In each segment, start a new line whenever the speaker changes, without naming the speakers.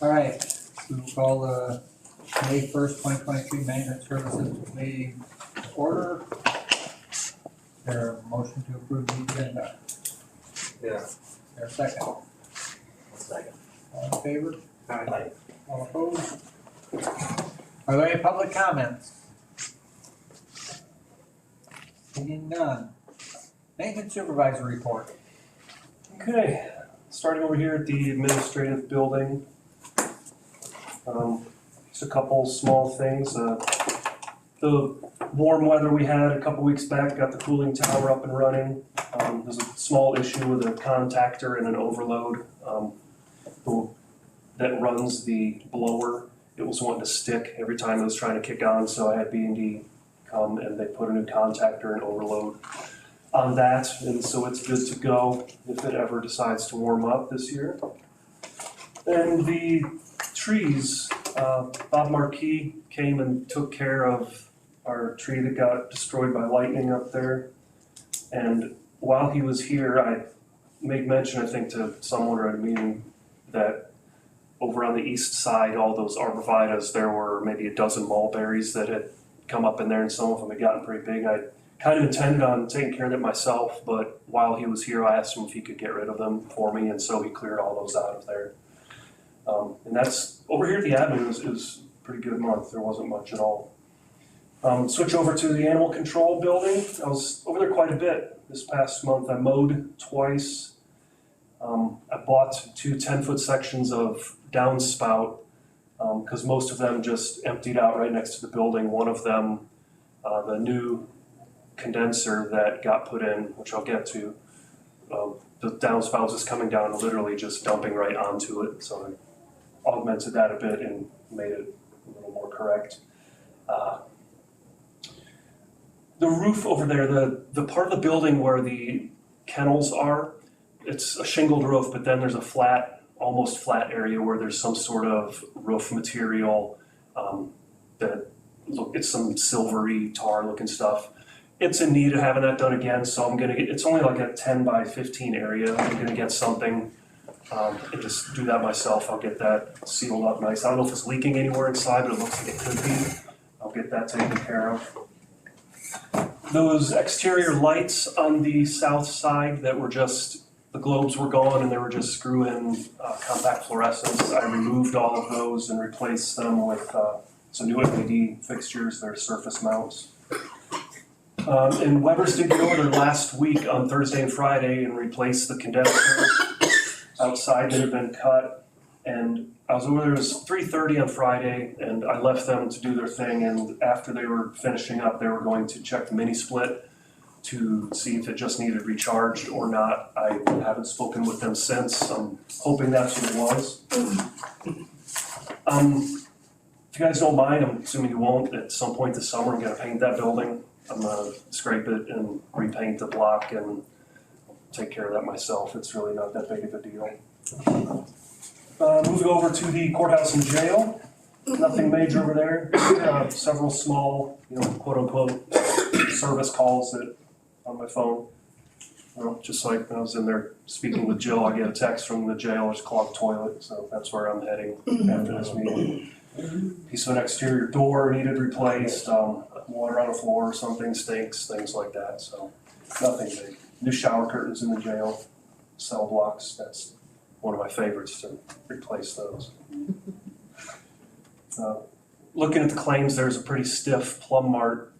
All right, we will call the May 1st, 2023 Management Services meeting to order. There a motion to approve the agenda?
Yeah.
There a second?
Second.
All in favor?
Aye.
All opposed? Are there any public comments? Seeing none. Maintenance Supervisor report.
Okay, starting over here at the administrative building. Just a couple small things. The warm weather we had a couple weeks back got the cooling tower up and running. There's a small issue with a contactor and an overload that runs the blower. It was wanting to stick every time it was trying to kick on, so I had B&D come and they put a new contactor and overload on that, and so it's good to go if it ever decides to warm up this year. And the trees, Bob Marquis came and took care of our tree that got destroyed by lightning up there. And while he was here, I made mention, I think, to someone at a meeting that over on the east side, all those arborvitaes, there were maybe a dozen mulberries that had come up in there, and some of them had gotten pretty big. I kind of intended on taking care of it myself, but while he was here, I asked him if he could get rid of them for me, and so he cleared all those out of there. And that's, over here at the admin, it was a pretty good month. There wasn't much at all. Switch over to the animal control building. I was over there quite a bit this past month. I mowed twice. I bought two 10-foot sections of downspout because most of them just emptied out right next to the building. One of them, the new condenser that got put in, which I'll get to, the downspout was just coming down and literally just dumping right onto it. So I augmented that a bit and made it a little more correct. The roof over there, the part of the building where the kennels are, it's a shingled roof, but then there's a flat, almost flat area where there's some sort of roof material it's some silvery tar looking stuff. It's in need of having that done again, so I'm gonna get, it's only like a 10 by 15 area. I'm gonna get something and just do that myself. I'll get that sealed up nice. I don't know if it's leaking anywhere inside, but it looks like it could be. I'll get that taken care of. Those exterior lights on the south side that were just, the globes were gone and they were just screw-in compact fluorescents. I removed all of those and replaced them with some new LED fixtures. They're surface mounts. And Weber's did get over there last week on Thursday and Friday and replaced the condensers outside that had been cut. And I was over there, it was 3:30 on Friday, and I left them to do their thing. And after they were finishing up, they were going to check the mini split to see if it just needed recharged or not. I haven't spoken with them since. I'm hoping that's what it was. If you guys don't mind, I'm assuming you won't, at some point this summer I'm gonna paint that building. I'm gonna scrape it and repaint the block and take care of that myself. It's really not that big of a deal. Moving over to the courthouse and jail. Nothing major over there. Several small, quote unquote, service calls that on my phone. Just like when I was in there speaking with Jill, I get a text from the jail, there's a clogged toilet, so that's where I'm heading after this meeting. Piece of an exterior door needed replaced, water on the floor, something stinks, things like that, so nothing big. New shower curtains in the jail, cell blocks, that's one of my favorites to replace those. Looking at the claims, there's a pretty stiff Plum Mart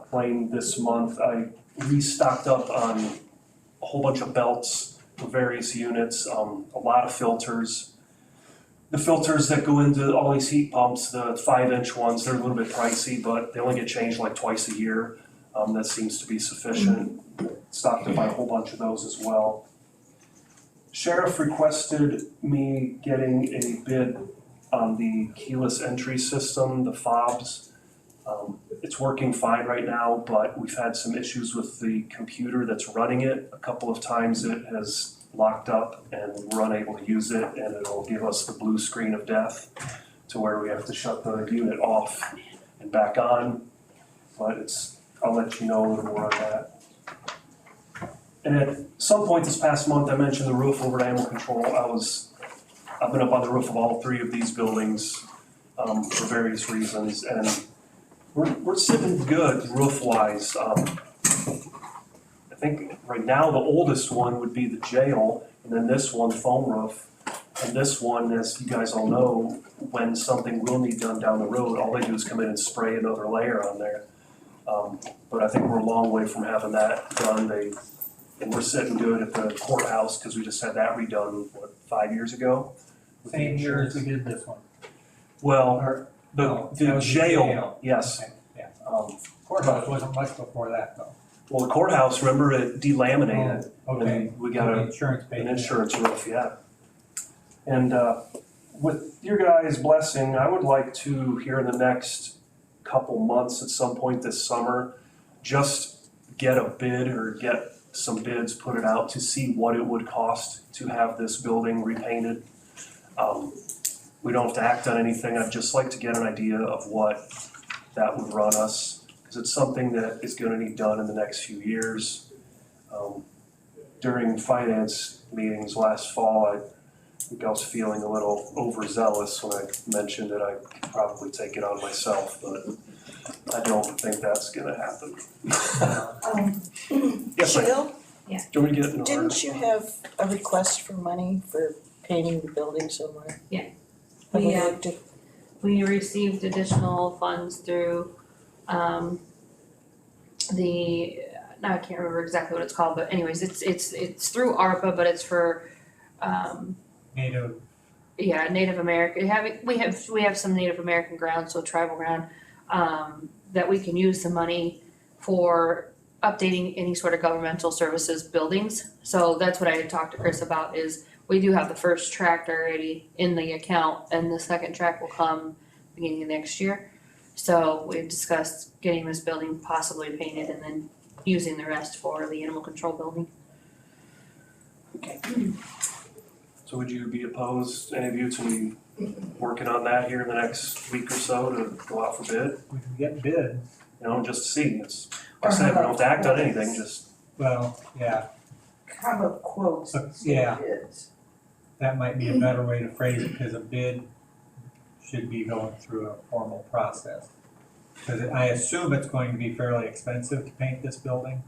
claim this month. I restocked up on a whole bunch of belts for various units, a lot of filters. The filters that go into all these heat pumps, the 5-inch ones, they're a little bit pricey, but they only get changed like twice a year. That seems to be sufficient. Stocked up on a whole bunch of those as well. Sheriff requested me getting a bid on the keyless entry system, the fobs. It's working fine right now, but we've had some issues with the computer that's running it. A couple of times it has locked up and we're unable to use it, and it'll give us the blue screen of death to where we have to shut the unit off and back on. But I'll let you know a little more on that. And at some point this past month, I mentioned the roof over at Animal Control. I was I've been up on the roof of all three of these buildings, for various reasons, and we're sitting good roof-wise. I think right now the oldest one would be the jail, and then this one foam roof. And this one, as you guys all know, when something will need done down the road, all they do is come in and spray another layer on there. But I think we're a long way from having that done. And we're sitting good at the courthouse, because we just had that redone, 5 years ago? with the
Same year as we
insurance.
did this one.
Well,
Or,
the,
no, that
the
was the
jail,
jail.
yes.
okay, yeah.
Um,
Courthouse wasn't much before that though.
well, the courthouse, remember, it delaminated.
Okay.
And we got
The
a
insurance paid.
An
for that.
insurance roof, yeah. And with your guys' blessing, I would like to, here in the next couple months, at some point this summer, just get a bid or get some bids, put it out to see what it would cost to have this building repainted. We don't have to act on anything, I'd just like to get an idea of what that would run us, because it's something that is gonna need done in the next few years. During finance meetings last fall, I think I was feeling a little overzealous when I mentioned that I could probably take it on myself, but I don't think that's gonna happen. Yes, ma'am.
Jill,
Do you want me to get it in order?
didn't you have a request for money for painting the building somewhere?
Yeah.
Have
We,
you looked at-
We received additional funds through, now I can't remember exactly what it's called, but anyways, it's through ARPA, but it's for,
Native,
Native American, we have some Native American ground, so tribal ground, that we can use the money for updating any sort of governmental services buildings. So that's what I had talked to Chris about, is we do have the first tract already in the account, and the second tract will come beginning of next year. So we've discussed getting this building possibly painted and then using the rest for the animal control building.
So would you be opposed, any of you, to me working on that here in the next week or so to go out for bid?
we can get bids.
You know, just to see, it's, like I said, we don't have to act on anything, just,
Well, yeah,
How about quotes
Yeah.
instead of bids?
that might be a better way to phrase it, because a bid should be going through a formal process. Because I assume it's going to be fairly expensive to paint this building.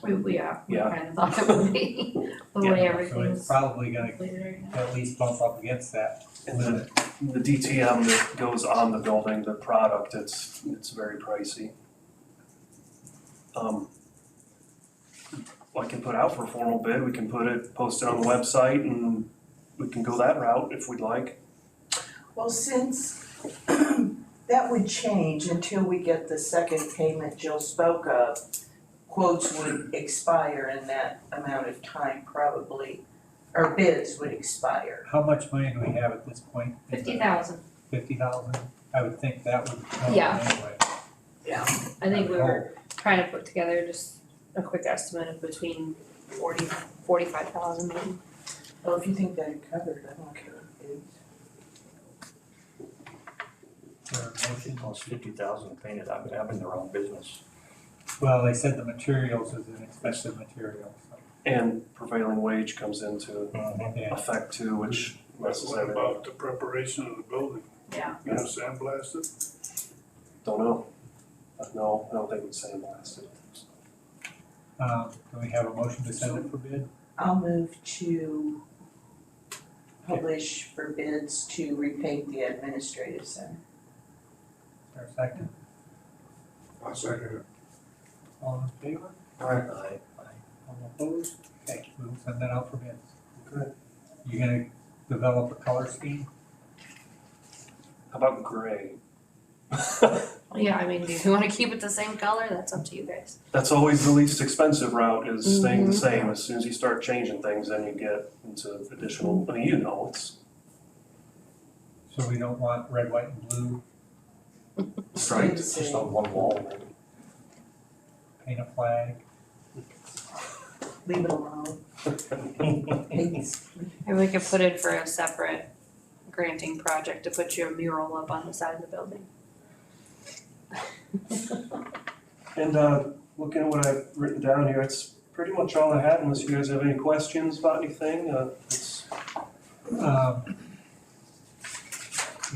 We
Yeah.
kind of thought it would be, the way
So it's
everything's
probably gonna
completed right now.
at least bump up against that.
and the DTM that goes on the building, the product, it's very pricey. I can put out for a formal bid, we can post it on the website, and we can go that route if we'd like.
Well, since that would change until we get the second payment Jill spoke of, quotes would expire in that amount of time probably, or bids would expire.
How much money do we have at this point?
50,000.
50,000? I would think that would help
Yeah.
anyway.
I think we were trying to put together just a quick estimate of between 45,000 maybe.
Well, if you think that it covered, I don't care what bids.
Is there a motion?
Cost 50,000 to paint it, I'm in the wrong business.
Well, they said the materials is an expensive material, so,
And prevailing wage comes into
yeah.
effect too, which messes
What
everything.
about the preparation of the building?
Yeah.
You gonna sandblast it?
Don't know. No, I don't think we'd sandblast it.
Do we have a motion to send it for bid?
I'll move to publish for bids to repaint the administrative center.
Is there a second?
I'll second it.
All in favor?
Aye.
All opposed? Okay, we'll send that out for bids.
Okay.
You gonna develop a color scheme?
How about gray?
Yeah, I mean, do you wanna keep it the same color? That's up to you guys.
That's always the least expensive route, is staying the same. As soon as you start changing things, then you get into additional, I mean, you know, it's
So we don't want red, white, and blue,
striped.
It's just on one wall, maybe.
paint a flag?
Leave it alone. Please.
Maybe we could put it for a separate granting project to put your mural up on the side of the building.
And looking at what I've written down here, it's pretty much all I had, unless you guys have any questions about anything. It's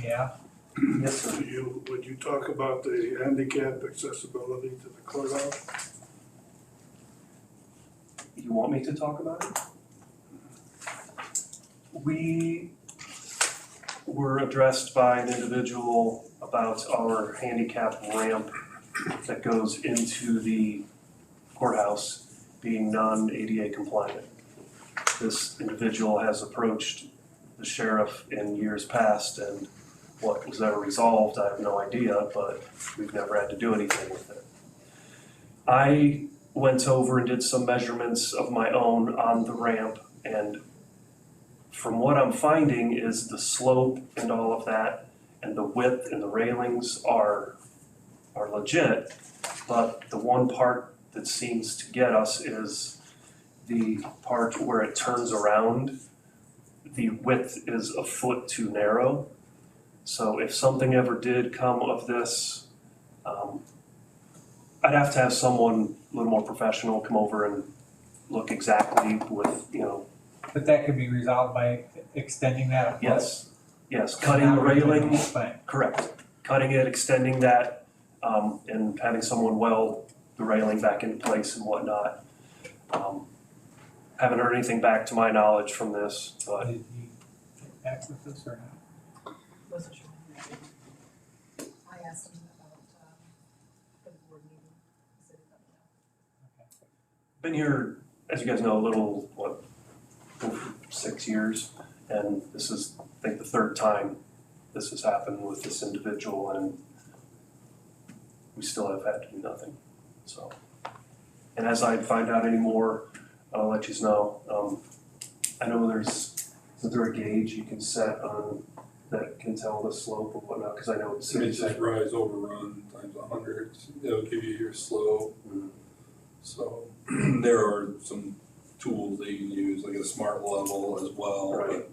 Yeah,
Yes, sir.
Would you talk about the handicap accessibility to the courthouse?
You want me to talk about it? We were addressed by an individual about our handicap ramp that goes into the courthouse being non-ADA compliant. This individual has approached the sheriff in years past, and what was ever resolved, I have no idea, but we've never had to do anything with it. I went over and did some measurements of my own on the ramp, and from what I'm finding is the slope and all of that and the width and the railings are legit, but the one part that seems to get us is the part where it turns around. The width is a foot too narrow. So if something ever did come of this, I'd have to have someone a little more professional come over and look exactly with,
but that could be resolved by extending that a foot.
yes, cutting the railing,
Whole thing.
correct. Cutting it, extending that, and having someone weld the railing back into place and whatnot. Haven't heard anything back to my knowledge from this, but
Did you get back with this or not?
I asked him about, the board meeting, he said he'd let me know.
been here, as you guys know, a little, 6 years, and this is, I think, the third time this has happened with this individual, and we still have had to do nothing, so. And as I find out any more, I'll let you know. I know isn't there a gauge you can set on that can tell the slope or whatnot, because I know it's.
It's just rise overrun times 100, it'll give you your slope.
Mhm.
So there are some tools that you can use, like a smart level as well,
Right.
but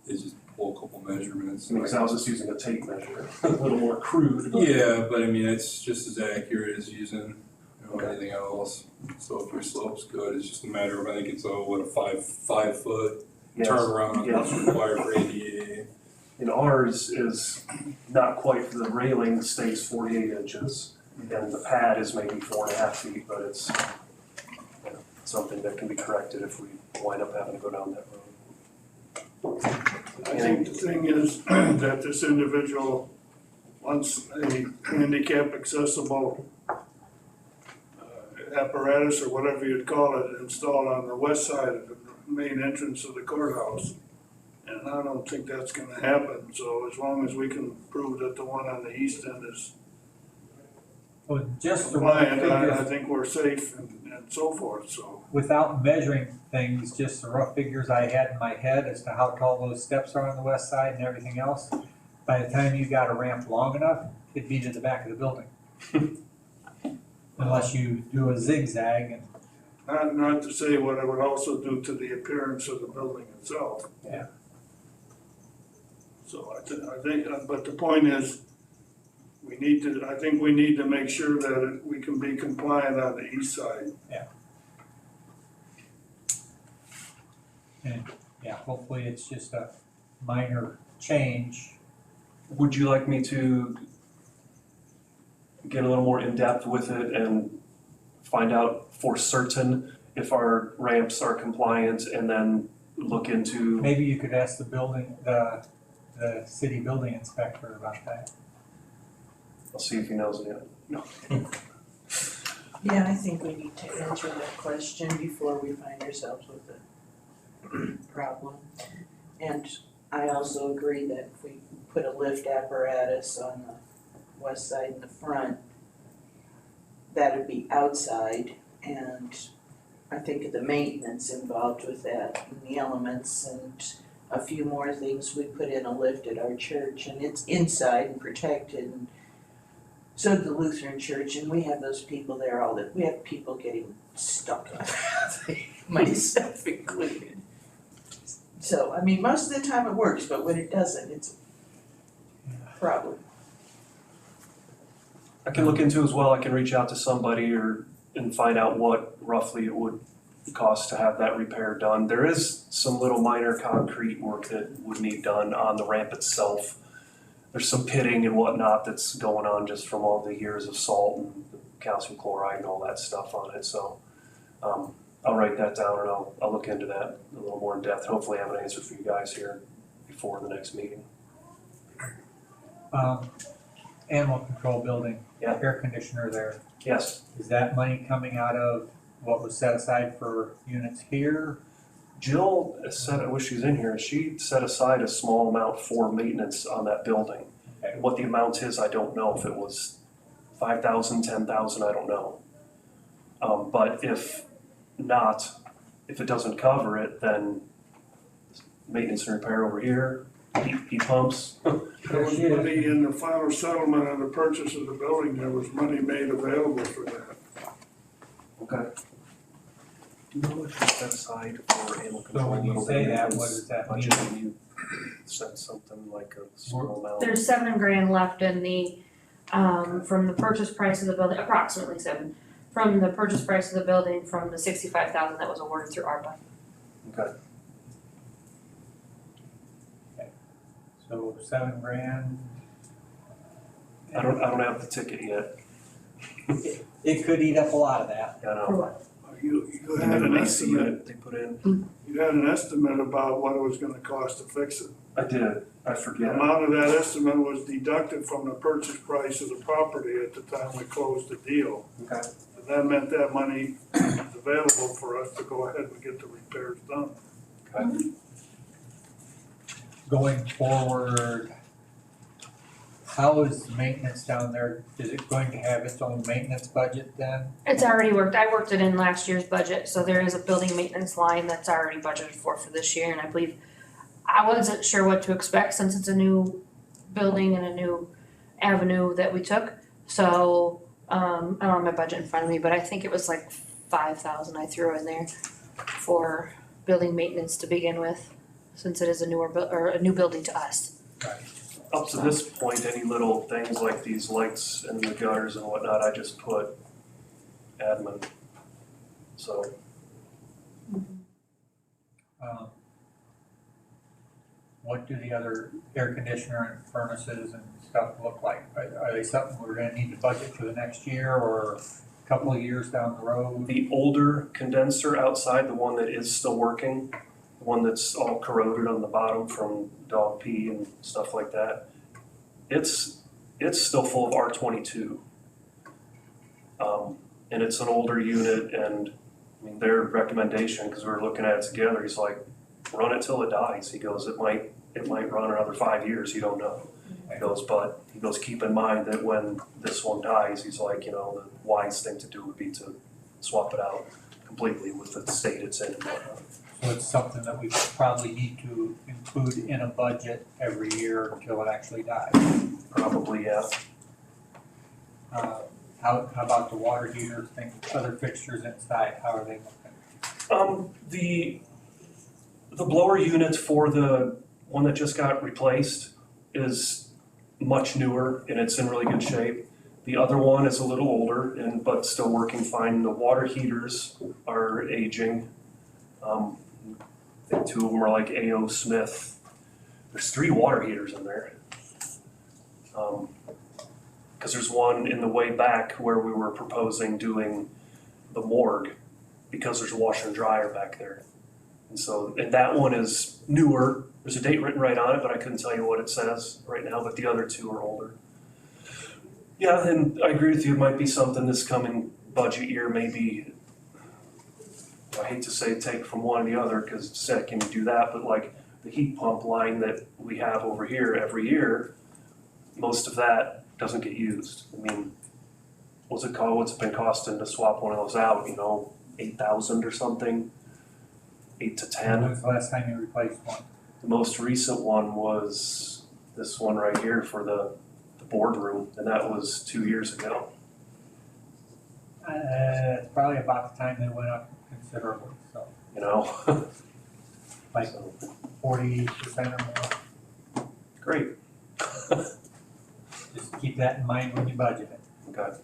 it's just pull a couple measurements.
Because I was just using a tape measure, a little more crude, but.
Yeah, but I mean, it's just as accurate as using,
Okay.
anything else. So if your slope's good, it's just a matter of, I think it's a 5 foot
Yes.
turnaround
Yes.
that's required for ADA.
And ours is not quite, the railing stays 48 inches, and the pad is maybe 4.5 feet, but it's something that can be corrected if we wind up having to go down that road.
I think the thing is that this individual wants a handicap accessible apparatus or whatever you'd call it installed on the west side of the main entrance of the courthouse. And I don't think that's gonna happen, so as long as we can prove that the one on the east end is
Well, just the rough
compliant, I
figures,
think we're safe and so forth, so.
without measuring things, just the rough figures I had in my head as to how tall those steps are on the west side and everything else, by the time you got a ramp long enough, it'd be to the back of the building. Unless you do a zigzag and
Not to say what it would also do to the appearance of the building itself.
Yeah.
So I think, but the point is, I think we need to make sure that we can be compliant on the east side.
yeah, hopefully it's just a minor change.
Would you like me to get a little more in-depth with it and find out for certain if our ramps are compliant, and then look into?
Maybe you could ask the city building inspector about that.
I'll see if he knows it.
Yeah, I think we need to answer that question before we find ourselves with a problem. And I also agree that if we put a lift apparatus on the west side in the front, that'd be outside, and I think the maintenance involved with that, and the elements, and a few more things. We put in a lift at our church, and it's inside and protected, and so did the Lutheran church, and we have those people there we have people getting stuck on it, myself included. So, I mean, most of the time it works, but when it doesn't, it's a problem.
I can look into as well, I can reach out to somebody and find out what roughly it would cost to have that repair done. There is some little minor concrete work that would need done on the ramp itself. there's some pitting and whatnot that's going on just from all the years of salt and calcium chloride and all that stuff on it, so, I'll write that down and I'll look into that a little more in depth, hopefully have an answer for you guys here before the next meeting.
Animal control building,
Yeah.
air conditioner there,
Yes,
is that money coming out of what was set aside for units here?
Jill said, I wish she was in here, she set aside a small amount for maintenance on that building.
Okay.
What the amount is, I don't know, if it was 5,000, 10,000, I don't know. But if not, if it doesn't cover it, then maintenance and repair over here, heat pumps.
There was money in the final settlement of the purchase of the building, there was money made available for that.
Okay. Do you know what you set aside for animal control?
when you
little
say that,
maintenance
what does that
budget?
mean?
When you said something like a small amount.
There's $7,000 left in the, from the purchase price of the building, approximately $7,000, from the purchase price of the building from the $65,000 that was awarded through ARPA.
Okay,
So $7,000.
I don't have the ticket yet,
It could eat up a lot of that.
I know.
For what?
You
They
had
had
an
an AC
estimate,
unit they put in.
you had an estimate about what it was gonna cost to fix it.
I did, I
The
forget.
amount of that estimate was deducted from the purchase price of the property at the time we closed the deal.
Okay.
And that meant that money was available for us to go ahead and get the repairs done.
Going forward, how is maintenance down there? Is it going to have its own maintenance budget then?
It's already worked, I worked it in last year's budget, so there is a building maintenance line that's already budgeted for this year, and I believe, I wasn't sure what to expect since it's a new building and a new avenue that we took, so, I don't have my budget in front of me, but I think it was like 5,000 I threw in there for building maintenance to begin with, since it is a a new building to us.
Up to this point, any little things like these lights and the gutters and whatnot, I just put admin. So,
What do the other air conditioner and furnaces and stuff look like? Are they something we're gonna need to budget for the next year or a couple of years down the road?
the older condenser outside, the one that is still working, the one that's all corroded on the bottom from dog pee and stuff like that, it's still full of R22. And it's an older unit, and I mean, their recommendation, because we were looking at it together, he's like, run it till it dies. He goes, it might run another 5 years, you don't know. He goes, keep in mind that when this one dies, he's like, the wise thing to do would be to swap it out completely with the state it's in and whatnot.
So it's something that we probably need to include in a budget every year until it actually dies.
Probably, yeah.
How about the water heaters, things, other fixtures inside, how are they looking?
The blower unit for the one that just got replaced is much newer and it's in really good shape. The other one is a little older but still working fine. The water heaters are aging. I think 2 of them are like A.O. Smith. There's 3 water heaters in there. Because there's one in the way back where we were proposing doing the morgue, because there's a washer and dryer back there. And that one is newer. There's a date written right on it, but I couldn't tell you what it says right now, but the other 2 are older. Yeah, and I agree with you, it might be something this coming budget year, maybe, I hate to say take from one to the other, because said, can you do that? But like the heat pump line that we have over here every year, most of that doesn't get used. I mean, what's it been costing to swap one of those out, $8,000 or something? 8 to 10.
When was the last time you replaced one?
The most recent one was this one right here for the boardroom, and that was 2 years ago.
It's probably about the time they went up considerably, so like
So,
40% or more.
great.
Just keep that in mind when you budget it.
Okay.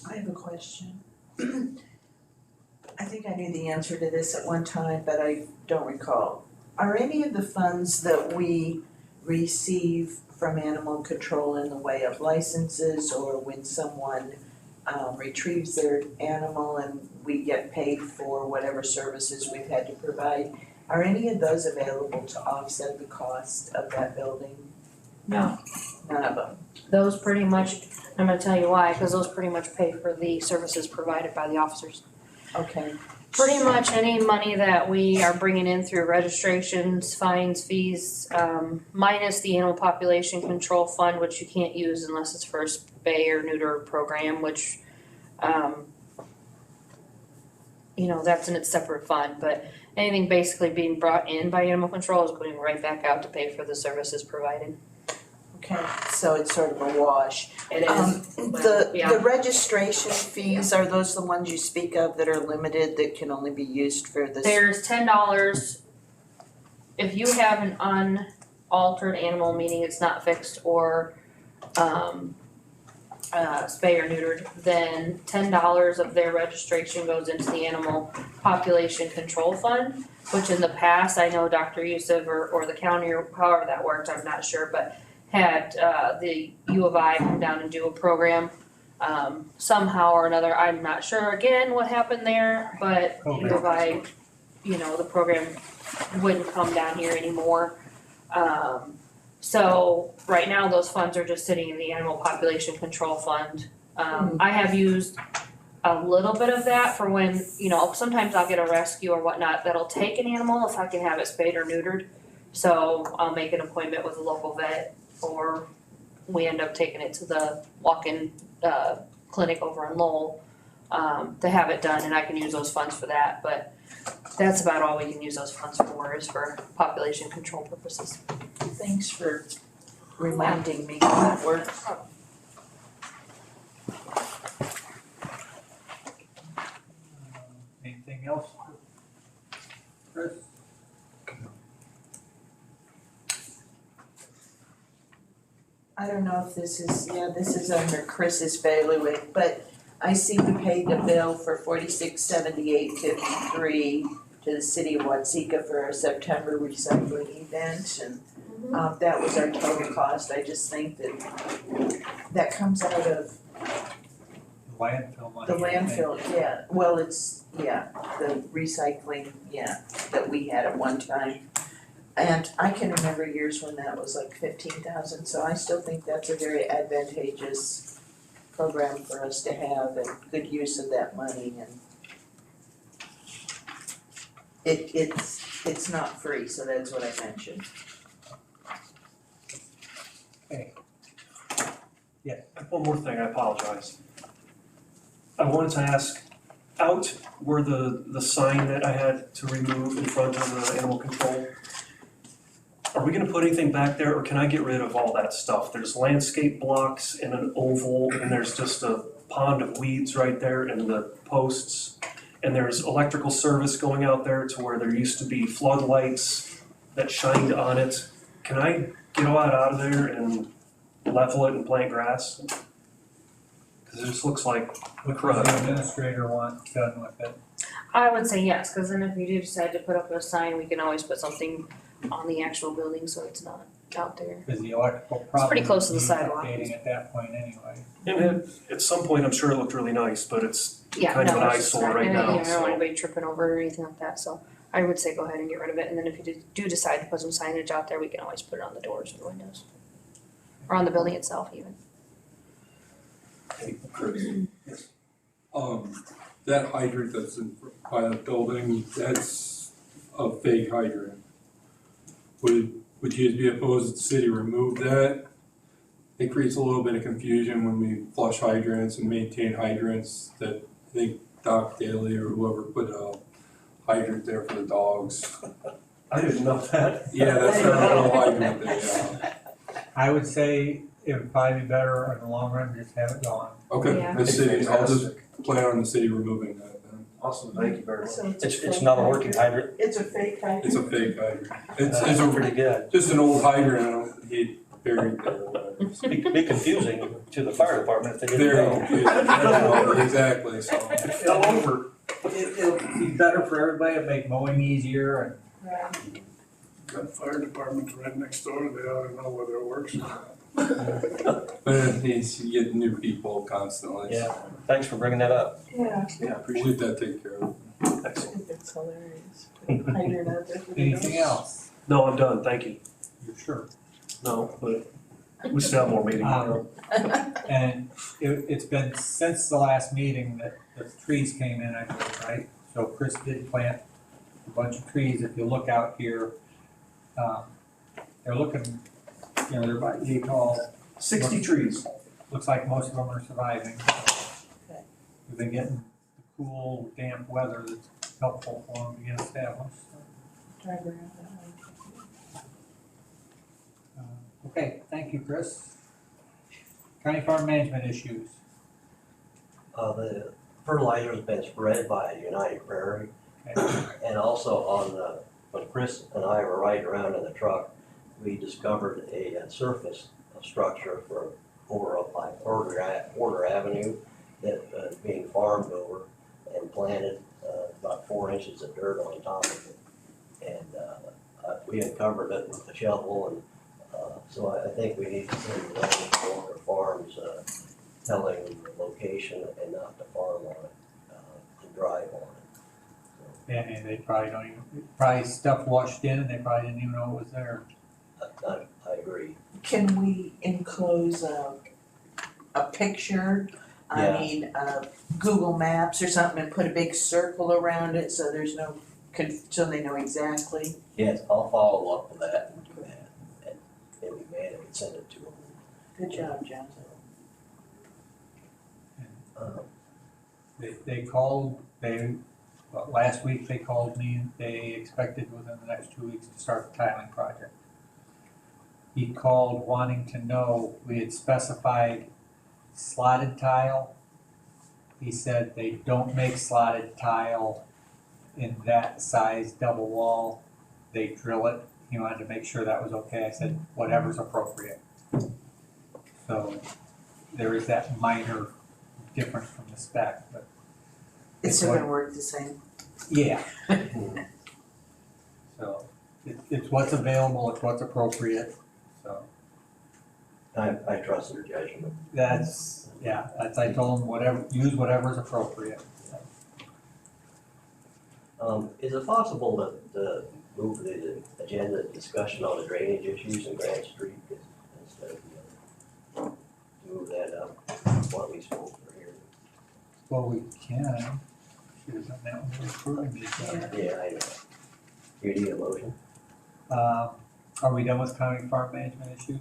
I have a question. I think I knew the answer to this at one time, but I don't recall. Are any of the funds that we receive from animal control in the way of licenses or when someone retrieves their animal and we get paid for whatever services we've had to provide, are any of those available to offset the cost of that building?
No,
None of them.
those pretty much, I'm gonna tell you why, cause those pretty much pay for the services provided by the officers.
Okay.
Pretty much any money that we are bringing in through registrations, fines, fees, minus the animal population control fund, which you can't use unless it's for a spay or neuter program, which, that's in its separate fund, but anything basically being brought in by animal control is going right back out to pay for the services provided.
Okay, so it's sort of a wash.
It is,
The registration fees, are those the ones you speak of that are limited, that can only be used for this?
there's $10 if you have an unaltered animal, meaning it's not fixed or spay or neutered, then $10 of their registration goes into the animal population control fund, which in the past, I know Dr. Yusuf or the county or however that worked, I'm not sure, but had the U of I come down and do a program somehow or another. I'm not sure again what happened there, but U of I, the program wouldn't come down here anymore. So right now those funds are just sitting in the animal population control fund. I have used a little bit of that for when, sometimes I'll get a rescue or whatnot that'll take an animal if I can have it spayed or neutered. So I'll make an appointment with a local vet, or we end up taking it to the walk-in clinic over in Lowell to have it done, and I can use those funds for that, but that's about all we can use those funds for, is for population control purposes.
Thanks for reminding me how that works.
Anything else? Chris?
I don't know if this is under Chris's bailiwick, but I see we paid a bill for $46.78.53 to the city of Watseka for our September recycling event, and that was our total cost. I just think that comes out of
Landfill money.
the landfill, yeah, well, it's, the recycling, that we had at one time. And I can remember years when that was like 15,000, so I still think that's a very advantageous program for us to have and good use of that money, and it's not free, so that's what I mentioned.
One more thing, I apologize. I wanted to ask, out where the sign that I had to remove in front of the animal control, are we gonna put anything back there, or can I get rid of all that stuff? There's landscape blocks and an oval, and there's just a pond of weeds right there and the posts. And there's electrical service going out there to where there used to be floodlights that shined on it. Can I get all that out of there and level it and plant grass? Cause it just looks like
What does the administrator want done with it?
I would say yes, cause then if you do decide to put up a sign, we can always put something on the actual building so it's not out there.
Cause the electrical probably
pretty close to the
needs
sidewalk.
updating at that point anyway.
And at some point, I'm sure it looked really nice, but it's
Yeah,
kind of
no,
an
it's just
eyesore
not-
right
and,
now,
I don't
so.
want anybody tripping over it or anything like that, so I would say go ahead and get rid of it, and then if you do decide to put some signage out there, we can always put it on the doors or windows. Or on the building itself even.
Hey, Chris. That hydrant that's by the building, that's a fake hydrant. Would you be opposed if the city removed that? It creates a little bit of confusion when we flush hydrants and maintain hydrants, that I think Doc Daly or whoever put a hydrant there for the dogs.
I didn't know that.
Yeah, that's our little hydrant there,
I would say it would probably be better in the long run, just have it gone.
Okay,
Yeah.
the city, I'll just plan on the city removing that then.
Awesome, thank you very much.
So
It's not a working hydrant.
It's a fake hydrant?
It's a fake hydrant. It's
It's
a,
pretty good.
just an old hydrant, he buried there or whatever.
Be confusing to the fire department if they didn't
Very
know.
confusing. Yeah, exactly, so.
It fell over.
It'll be better for everybody, it'll make mowing easier, and
The fire department's right next door, they ought to know whether it works or not.
But it needs to get new people constantly.
Yeah, thanks for bringing that up.
Yeah,
Yeah,
We'll
appreciate
get that taken care of.
it.
I
Excellent.
think it's hilarious. Hydrant out there for the
Anything
dogs.
else?
No, I'm done, thank you.
You sure?
No, but we still have more meetings.
And it's been since the last meeting that the trees came in, I believe, right? So Chris did plant a bunch of trees. If you look out here, they're looking, you know, they're about yay tall.
60 trees.
Looks like most of them are surviving.
Okay.
We've been getting the cool, damp weather that's helpful for them to get established.
Drive around that way.
Okay, thank you, Chris. County farm management issues.
The fertilizer's been spread by United Prairie,
Okay.
and also on, when Chris and I were riding around in the truck, we discovered a surface structure for over up by Porter Avenue that is being farmed over and planted, about 4 inches of dirt on top of it. And we uncovered it with a shovel, and so I think we need to send a letter to Walker Farms telling them the location and not to farm on it, to drive on it.
And they probably don't even, probably stuff washed in and they probably didn't even know it was there.
So I agree.
Can we enclose a picture?
Yeah.
I mean, Google Maps or something and put a big circle around it so there's no, so they know exactly?
Yes, I'll follow up with that and do that. And maybe Amanda can send it to them.
Good job, John.
They called, last week they called me, and they expected within the next 2 weeks to start the tiling project. He called wanting to know, we had specified slotted tile. He said they don't make slotted tile in that size double wall, they drill it. He wanted to make sure that was okay. I said, whatever's appropriate. So there is that minor difference from the spec, but
It's still gonna work the same.
yeah. So it's what's available, it's what's appropriate, so
I trust their judgment.
that's, I told him whatever, use whatever's appropriate.
Is it possible to move the agenda discussion on the drainage issues in Grant Street instead of the other? Move that up while we spoke for here.
Well, we can, should have done that when we were approving these.
Yeah, I know. You need a motion?
Are we done with county farm management issues?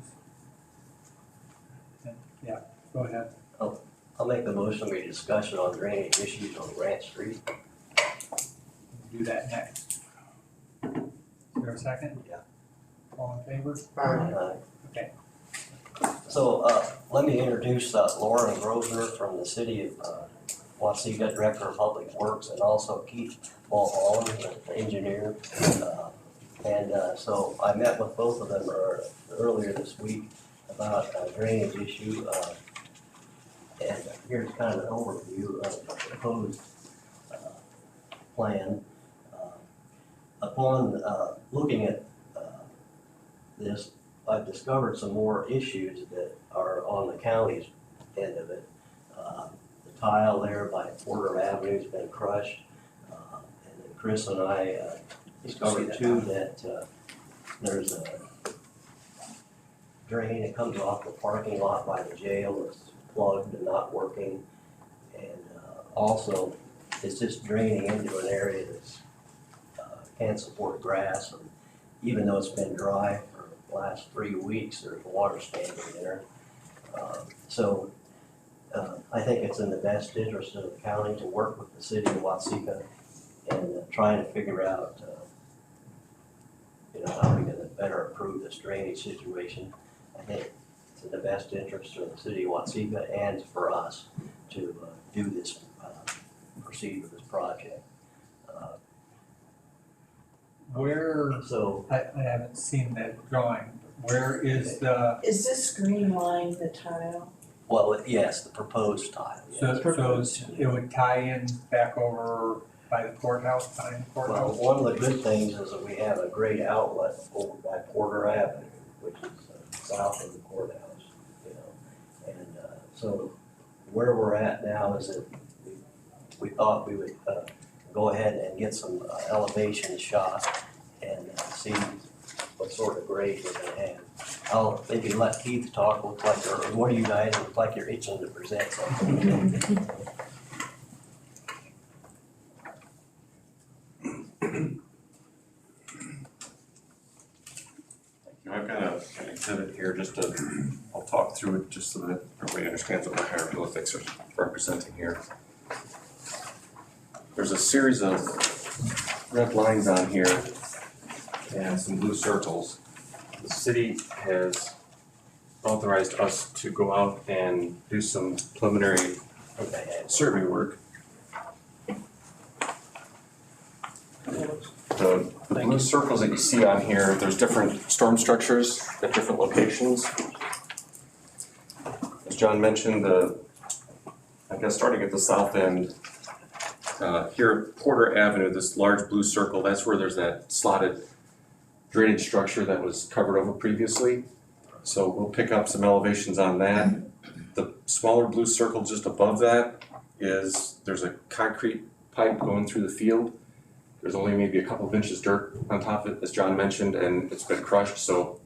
Then, yeah, go ahead.
I'll make the motion, we discussion on drainage issues on Grant Street.
Do that next. Is there a second?
Yeah.
All in favor? Okay.
So, let me introduce Lauren Grosvenor from the city of Watsika, Director of Public Works, and also Keith Mulholland, the engineer. So I met with both of them earlier this week about a drainage issue. And here's kind of an overview of the proposed plan. Upon looking at this, I've discovered some more issues that are on the county's end of it. The tile there by Porter Avenue's been crushed. And then Chris and I discovered too that there's a drain that comes off the parking lot by the jail that's plugged and not working. And also, it's just draining into an area that's can't support grass. And even though it's been dry for the last 3 weeks, there's water standing there. I think it's in the best interest of the county to work with the city of Watsika and trying to figure out, how we can better improve this drainage situation. I think it's in the best interest of the city of Watsika and for us to do this, proceed with this project.
Where,
So,
I haven't seen that drawing, where is the,
Is this green line the tile?
well, yes, the proposed tile, yes.
so it would tie in back over by the courthouse, behind the
Well,
courthouse?
one of the good things is that we have a great outlet over by Porter Avenue, which is south of the courthouse, you know. And so where we're at now is that we thought we would go ahead and get some elevation shot and see what sort of grade we're gonna have. I'll maybe let Keith talk, look like, or one of you guys look like you're itching to present something.
I've got an exhibit here, I'll talk through it just so that everybody understands what the hieroglyphics are representing here. There's a series of red lines on here and some blue circles. The city has authorized us to go out and do some preliminary survey work. The blue circles that you see on here, there's different storm structures at different locations. As John mentioned, I guess starting at the south end, here at Porter Avenue, this large blue circle, that's where there's that slotted drainage structure that was covered over previously. So we'll pick up some elevations on that. The smaller blue circle just above that there's a concrete pipe going through the field. There's only maybe a couple of inches dirt on top of it, as John mentioned, and it's been crushed, so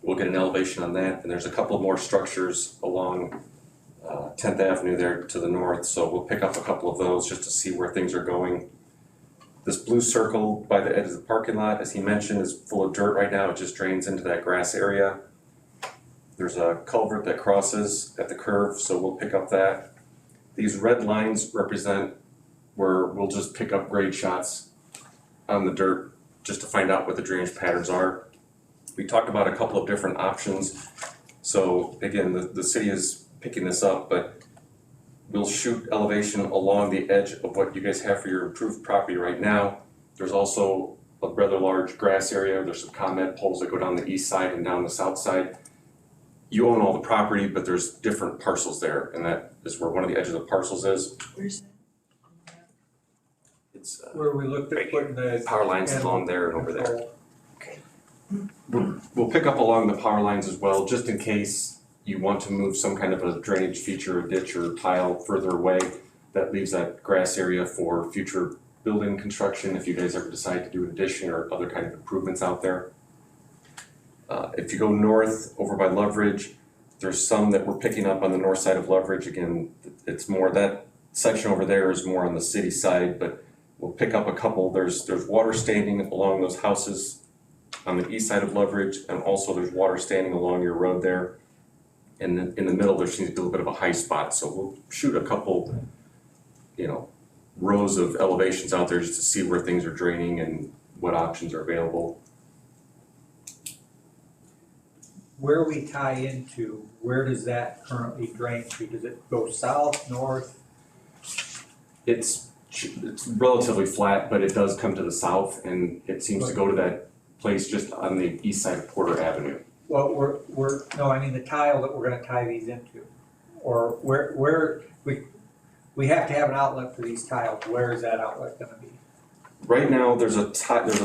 we'll get an elevation on that. And there's a couple more structures along 10th Avenue there to the north, so we'll pick up a couple of those just to see where things are going. This blue circle by the edge of the parking lot, as he mentioned, is full of dirt right now. It just drains into that grass area. There's a culvert that crosses at the curve, so we'll pick up that. These red lines represent where we'll just pick up grade shots on the dirt just to find out what the drainage patterns are. We talked about a couple of different options. So again, the city is picking this up, but we'll shoot elevation along the edge of what you guys have for your improved property right now. There's also a rather large grass area. There's some ComEd poles that go down the east side and down the south side. You own all the property, but there's different parcels there, and that is where one of the edges of the parcels is.
Where's that?
It's
Where we looked at putting the.
power lines along there and over there.
Okay.
We'll pick up along the power lines as well, just in case you want to move some kind of a drainage feature, a ditch or tile further away. That leaves that grass area for future building construction if you guys ever decide to do an addition or other kind of improvements out there. If you go north over by Loveridge, there's some that we're picking up on the north side of Loveridge. Again, it's more, that section over there is more on the city side, but we'll pick up a couple. There's water standing along those houses on the east side of Loveridge, and also there's water standing along your road there. And then in the middle, there seems to be a little bit of a high spot, so we'll shoot a couple, rows of elevations out there just to see where things are draining and what options are available.
Where we tie into, where does that currently drain to? Does it go south, north?
It's relatively flat, but it does come to the south, and it seems to go to that place just on the east side of Porter Avenue.
Well, no, I mean the tile that we're gonna tie these into. Or where, we have to have an outlet for these tiles. Where is that outlet gonna be?
Right now, there's a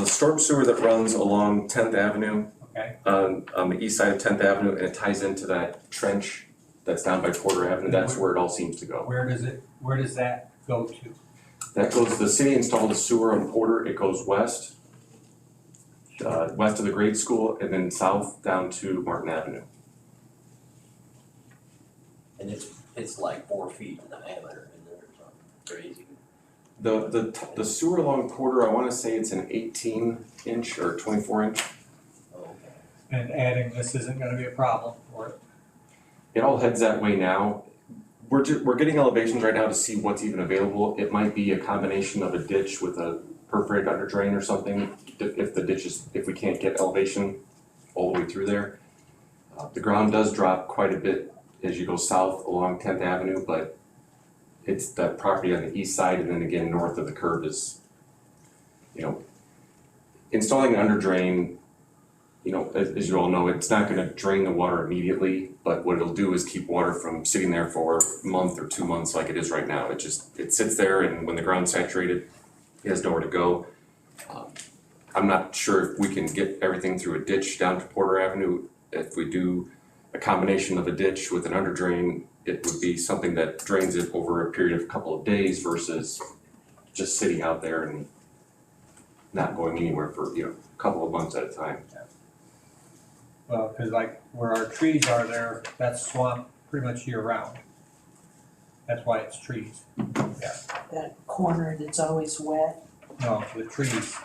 storm sewer that runs along 10th Avenue,
Okay,
on the east side of 10th Avenue, and it ties into that trench that's down by Porter Avenue. That's where it all seems to go.
where does that go to?
That goes, the city installed a sewer on Porter. It goes west, west of the grade school, and then south down to Martin Avenue.
And it's like 4 feet in diameter in there or something crazy.
The sewer along Porter, I wanna say it's an 18-inch or 24-inch.
Oh, okay.
And adding this isn't gonna be a problem for it.
It all heads that way now. We're getting elevations right now to see what's even available. It might be a combination of a ditch with a perforated under drain or something, if we can't get elevation all the way through there. The ground does drop quite a bit as you go south along 10th Avenue, but it's that property on the east side, and then again north of the curve is, installing an under drain, as you all know, it's not gonna drain the water immediately, but what it'll do is keep water from sitting there for a month or 2 months like it is right now. It sits there, and when the ground's saturated, he has nowhere to go. I'm not sure if we can get everything through a ditch down to Porter Avenue. If we do a combination of a ditch with an under drain, it would be something that drains it over a period of a couple of days versus just sitting out there and not going anywhere for, a couple of months at a time.
Well, cause like where our trees are there, that's swamp pretty much year round. That's why it's trees.
That corner that's always wet,
No, the trees,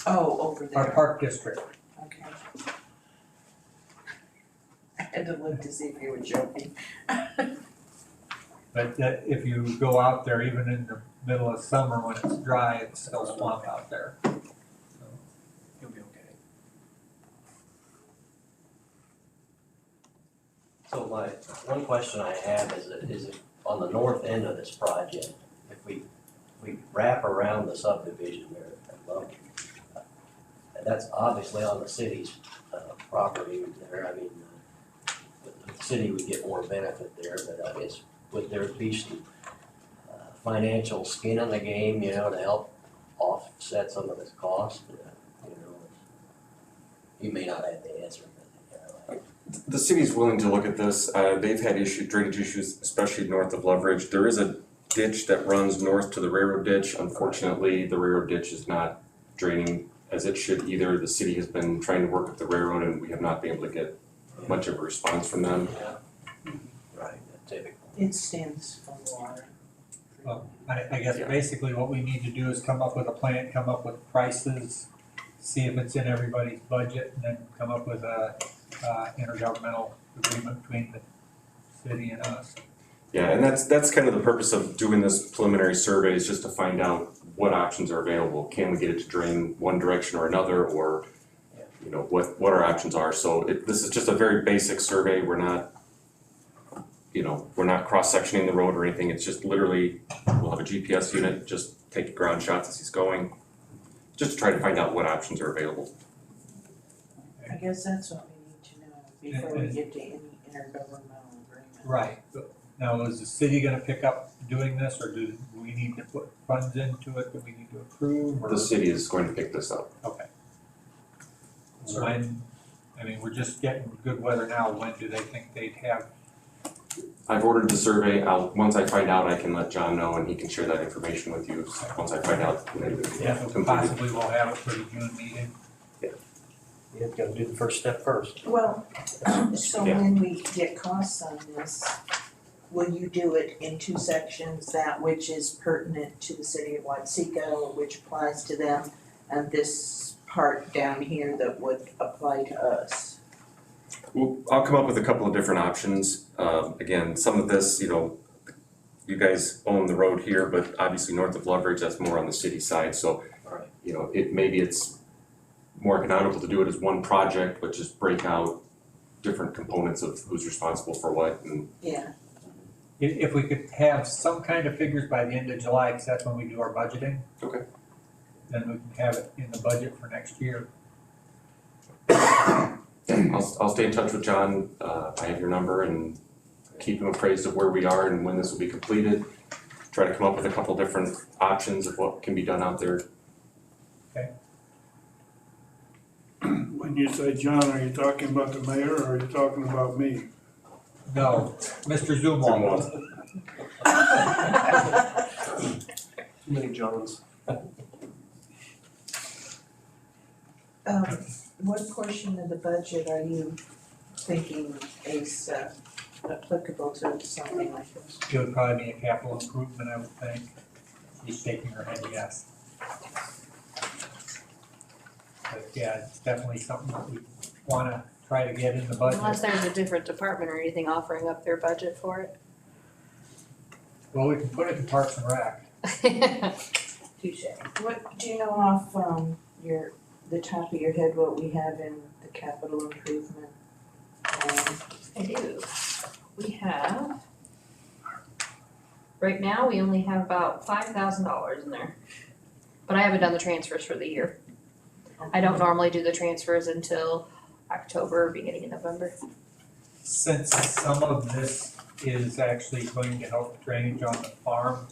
oh, over
our
there,
park district.
okay. I had to look to see if you were joking.
But if you go out there, even in the middle of summer when it's dry, it's still swamp out there.
You'll be okay.
So my, one question I have is it on the north end of this project, if we wrap around the subdivision there at Loveland, that's obviously on the city's property there, I mean, the city would get more benefit there, but I guess would there be some financial skin in the game, to help offset some of this cost? You may not have the answer, but,
The city's willing to look at this. They've had drainage issues, especially north of Loveridge. There is a ditch that runs north to the railroad ditch. Unfortunately, the railroad ditch is not draining as it should either. The city has been trying to work with the railroad and we have not been able to get much of a response from them.
right, typical.
It stands for water.
Well, I guess
Yeah.
basically what we need to do is come up with a plan, come up with prices, see if it's in everybody's budget, and then come up with a intergovernmental agreement between the city and us.
Yeah, and that's kind of the purpose of doing this preliminary survey, is just to find out what options are available. Can we get it to drain one direction or another, or what our options are. So this is just a very basic survey. We're not cross-sectioning the road or anything. It's just literally, we'll have a GPS unit, just take ground shots as he's going, just to try to find out what options are available.
I guess that's what we need to know before we get to any intergovernmental agreement.
Right, but now is the city gonna pick up doing this, or do we need to put funds into it that we need to approve, or?
The city is going to pick this up.
Okay. When, we're just getting good weather now, when do they think they'd have?
I've ordered the survey. Once I find out, I can let John know and he can share that information with you, once I find out when it's completed.
Possibly we'll have it for the June meeting.
You have to do the first step first.
Well, so
Yeah.
when we get costs on this, will you do it in two sections, that which is pertinent to the city of Watseka, which applies to them, and this part down here that would apply to us?
Well, I'll come up with a couple of different options. Again, some of this, you guys own the road here, but obviously north of Loveridge, that's more on the city side, so
Right.
maybe it's more economical to do it as one project, but just break out different components of who's responsible for what, and
Yeah,
If we could have some kind of figures by the end of July, because that's when we do our budgeting.
Okay.
Then we can have it in the budget for next year.
I'll stay in touch with John. I have your number, and keep him appraised of where we are and when this will be completed. Try to come up with a couple different options of what can be done out there.
When you say John, are you talking about the mayor or are you talking about me?
No, Mr. Zumwalt.
Too many Johns.
What portion of the budget are you thinking is applicable to something like this?
It would probably be a capital improvement, I would think. She's shaking her head yes. But yeah, it's definitely something that we wanna try to get in the budget.
Unless there's a different department or anything offering up their budget for it.
Well, we can put it in Parks and Rec.
Touche.
What, do you know off the top of your head what we have in the capital improvement?
I do. We have, right now, we only have about $5,000 in there. But I haven't done the transfers for the year. I don't normally do the transfers until October, beginning of November.
Since some of this is actually going to help drainage on the farm,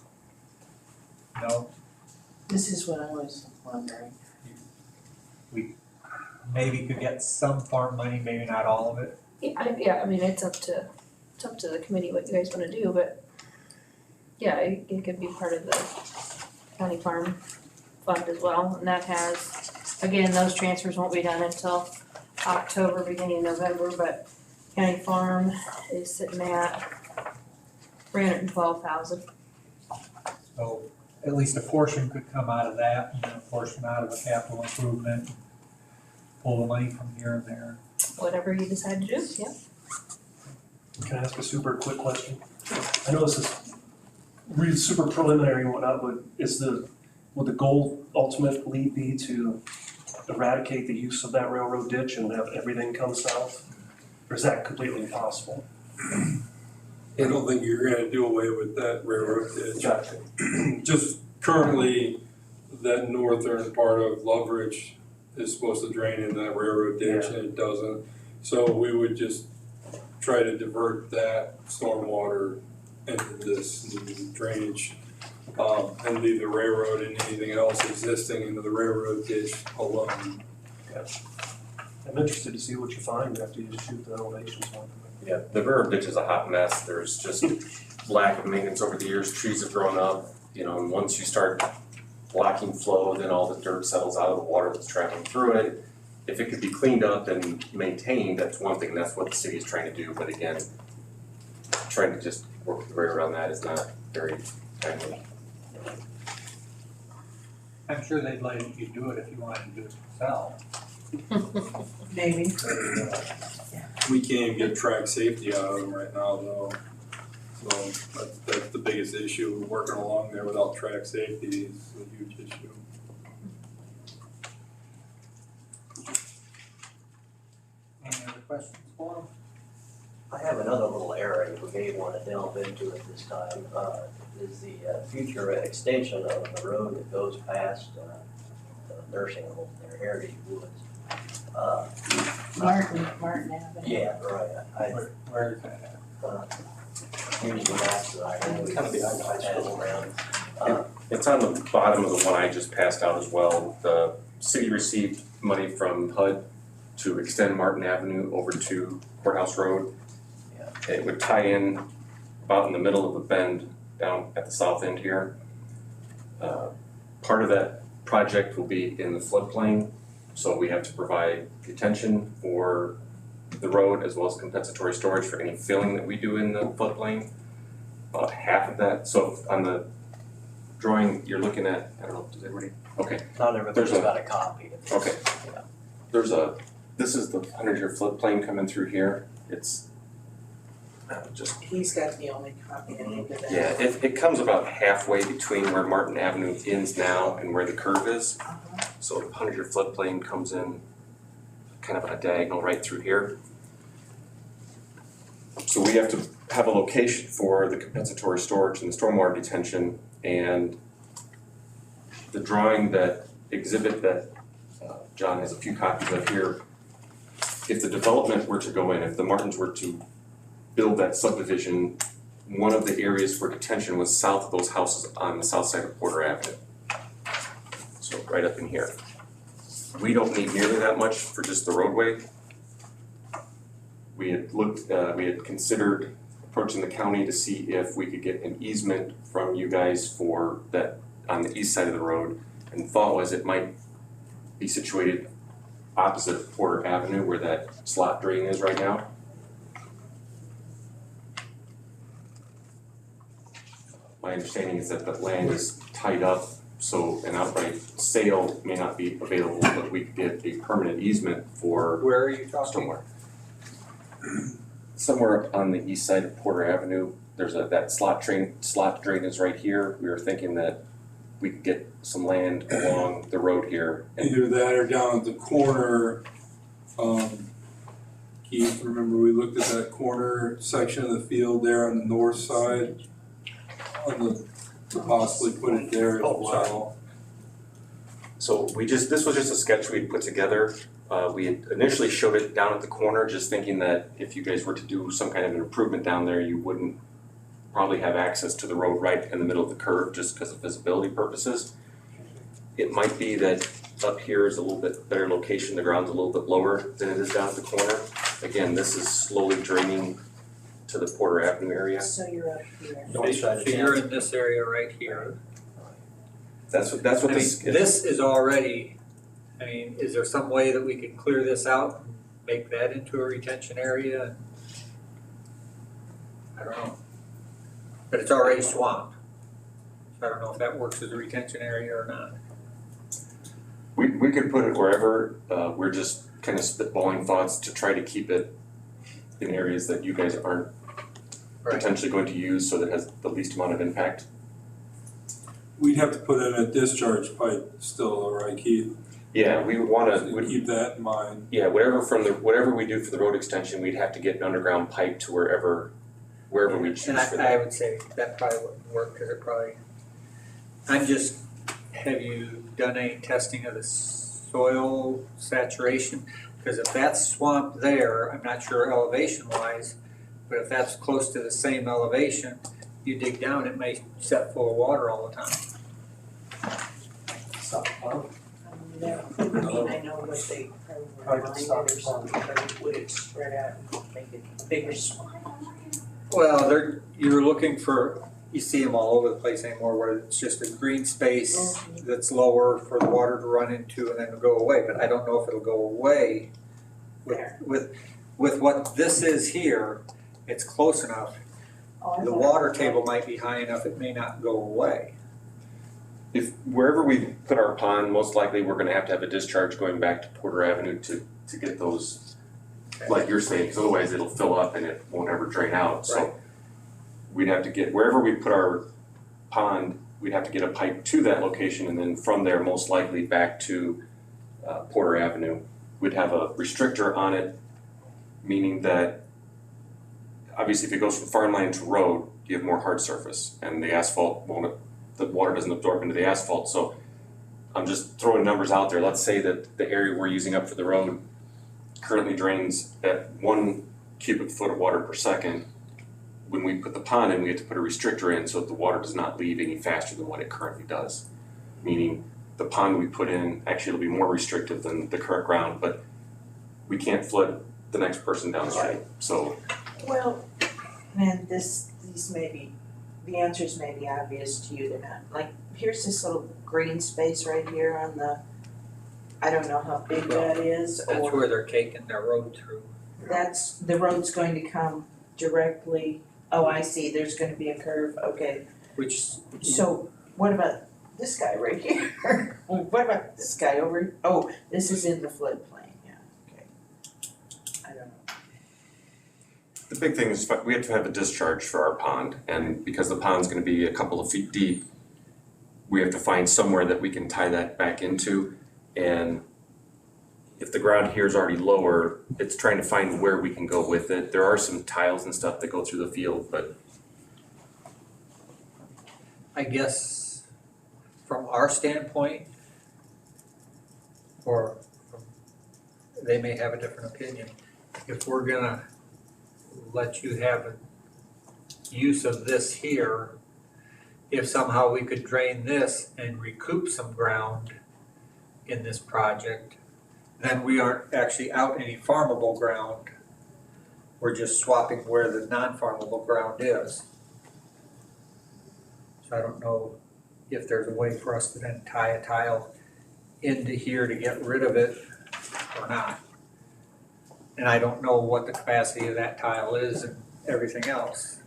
No,
This is what I was wondering.
maybe could get some farm money, maybe not all of it.
Yeah, I mean, it's up to the committee what you guys wanna do, but yeah, it could be part of the county farm fund as well, and that has, again, those transfers won't be done until October, beginning of November, but county farm is sitting at $312,000.
So at least a portion could come out of that, and then a portion out of a capital improvement. Pull the money from here and there.
Whatever you decide to do, yeah.
Can I ask a super quick question? I know this is really super preliminary and whatnot, but would the goal ultimately be to eradicate the use of that railroad ditch and have everything come south? Or is that completely impossible?
I don't think you're gonna do away with that railroad ditch.
Gotcha.
Just currently, that northern part of Loveridge is supposed to drain in that railroad ditch and it doesn't. So we would just try to divert that stormwater into this new drainage, and leave the railroad and anything else existing into the railroad ditch alone.
I'm interested to see what you find after you shoot the elevations one.
Yeah, the railroad ditch is a hot mess. There's just lack of maintenance over the years. Trees have grown up, and once you start blocking flow, then all the dirt settles out of the water that's traveling through it. If it could be cleaned up and maintained, that's one thing. That's what the city is trying to do. But again, trying to just work with the way around that is not very timely.
I'm sure they'd let you do it if you wanted to do it yourself.
Maybe.
We can't even get track safety out of them right now though. So that's the biggest issue, working along there without track safety is a huge issue.
Any other questions for them?
I have another little area we may want to delve into at this time, is the future extension of the road that goes past the nursing home there, Heritage Woods.
Martin Avenue.
Yeah, right,
Where is that
here's the maps that I have.
Kind of behind the high school.
Around.
It's on the bottom of the one I just passed out as well. The city received money from HUD to extend Martin Avenue over to Courthouse Road. It would tie in about in the middle of the bend down at the south end here. Part of that project will be in the floodplain, so we have to provide detention for the road as well as compensatory storage for any filling that we do in the floodplain. About half of that, so on the drawing you're looking at, I don't know, does everybody? Okay,
Not everybody's
There's a-
got a copy of this.
okay.
Yeah.
This is the 100-year floodplain coming through here. It's just
He's got the only copy, I think of that.
yeah, it comes about halfway between where Martin Avenue ends now and where the curve is. So the 100-year floodplain comes in kind of on a diagonal right through here. So we have to have a location for the compensatory storage and the stormwater detention, and the drawing that exhibit that John has a few copies of here. If the development were to go in, if the Martins were to build that subdivision, one of the areas for detention was south of those houses on the south side of Porter Avenue. So right up in here. We don't need nearly that much for just the roadway. We had considered approaching the county to see if we could get an easement from you guys for that on the east side of the road. And the thought was it might be situated opposite Porter Avenue where that slot drain is right now. My understanding is that the land is tied up, so an outright sale may not be available, but we could get a permanent easement for
Where are you talking?
somewhere. Somewhere on the east side of Porter Avenue, there's that slot drain is right here. We were thinking that we could get some land along the road here. And
Either that or down at the corner, Keith, remember we looked at that corner section of the field there on the north side? To possibly put it there as well.
so this was just a sketch we had put together. We had initially showed it down at the corner, just thinking that if you guys were to do some kind of an improvement down there, you wouldn't probably have access to the road right in the middle of the curve just because of visibility purposes. It might be that up here is a little bit better location, the ground's a little bit lower than it is down at the corner. Again, this is slowly draining to the Porter Avenue area.
So you're up here.
North side of
So you're
town.
in this area right here.
That's what
I mean,
this is.
this is already, I mean, is there some way that we could clear this out and make that into a retention area? I don't know. But it's already swamped. So I don't know if that works as a retention area or not.
We could put it wherever, we're just kind of spitballing thoughts to try to keep it in areas that you guys aren't
Right.
potentially going to use so that it has the least amount of impact.
We'd have to put in a discharge pipe still, right, Keith?
Yeah, we would wanna,
So keep that in mind.
yeah, whatever we do for the road extension, we'd have to get an underground pipe to wherever we choose
And
for
I
that.
would say that probably wouldn't work, cause it probably, have you done any testing of the soil saturation? Cause if that's swamp there, I'm not sure elevation wise, but if that's close to the same elevation, you dig down, it may set full of water all the time.
That could mean I know what they probably reminded or something, but it would it spread out and make it bigger swamp?
Well, you're looking for, you see them all over the place anymore, where it's just a green space that's lower for the water to run into and then it'll go away, but I don't know if it'll go away. With what this is here, it's close enough, the water table might be high enough, it may not go away.
If wherever we put our pond, most likely we're gonna have to have a discharge going back to Porter Avenue to get those, like you're saying, because otherwise it'll fill up and it won't ever drain out,
Right.
so. We'd have to get, wherever we put our pond, we'd have to get a pipe to that location and then from there, most likely back to Porter Avenue. We'd have a restrictor on it, meaning that obviously if it goes from farmland to road, you have more hard surface and the asphalt won't, the water doesn't absorb into the asphalt, so I'm just throwing numbers out there. Let's say that the area we're using up for the road currently drains at 1 cubic foot of water per second. When we put the pond in, we have to put a restrictor in so that the water does not leave any faster than what it currently does. Meaning the pond we put in, actually it'll be more restrictive than the current ground, but we can't flood the next person down the street, so.
Well, man, these may be, the answers may be obvious to you, they're not, like, here's this little green space right here on the, I don't know how big that is,
That's
or
where they're taking their road through.
that's, the road's going to come directly, oh, I see, there's gonna be a curve, okay.
Which,
So what about this guy right here? What about this guy over, oh, this is in the floodplain, yeah, okay. I don't know.
The big thing is we have to have a discharge for our pond, and because the pond's gonna be a couple of feet deep, we have to find somewhere that we can tie that back into, and if the ground here is already lower, it's trying to find where we can go with it. There are some tiles and stuff that go through the field, but
I guess from our standpoint, or they may have a different opinion, if we're gonna let you have a use of this here, if somehow we could drain this and recoup some ground in this project, then we aren't actually out any farmable ground. We're just swapping where the non-farmable ground is. So I don't know if there's a way for us to then tie a tile into here to get rid of it or not. And I don't know what the capacity of that tile is and everything else.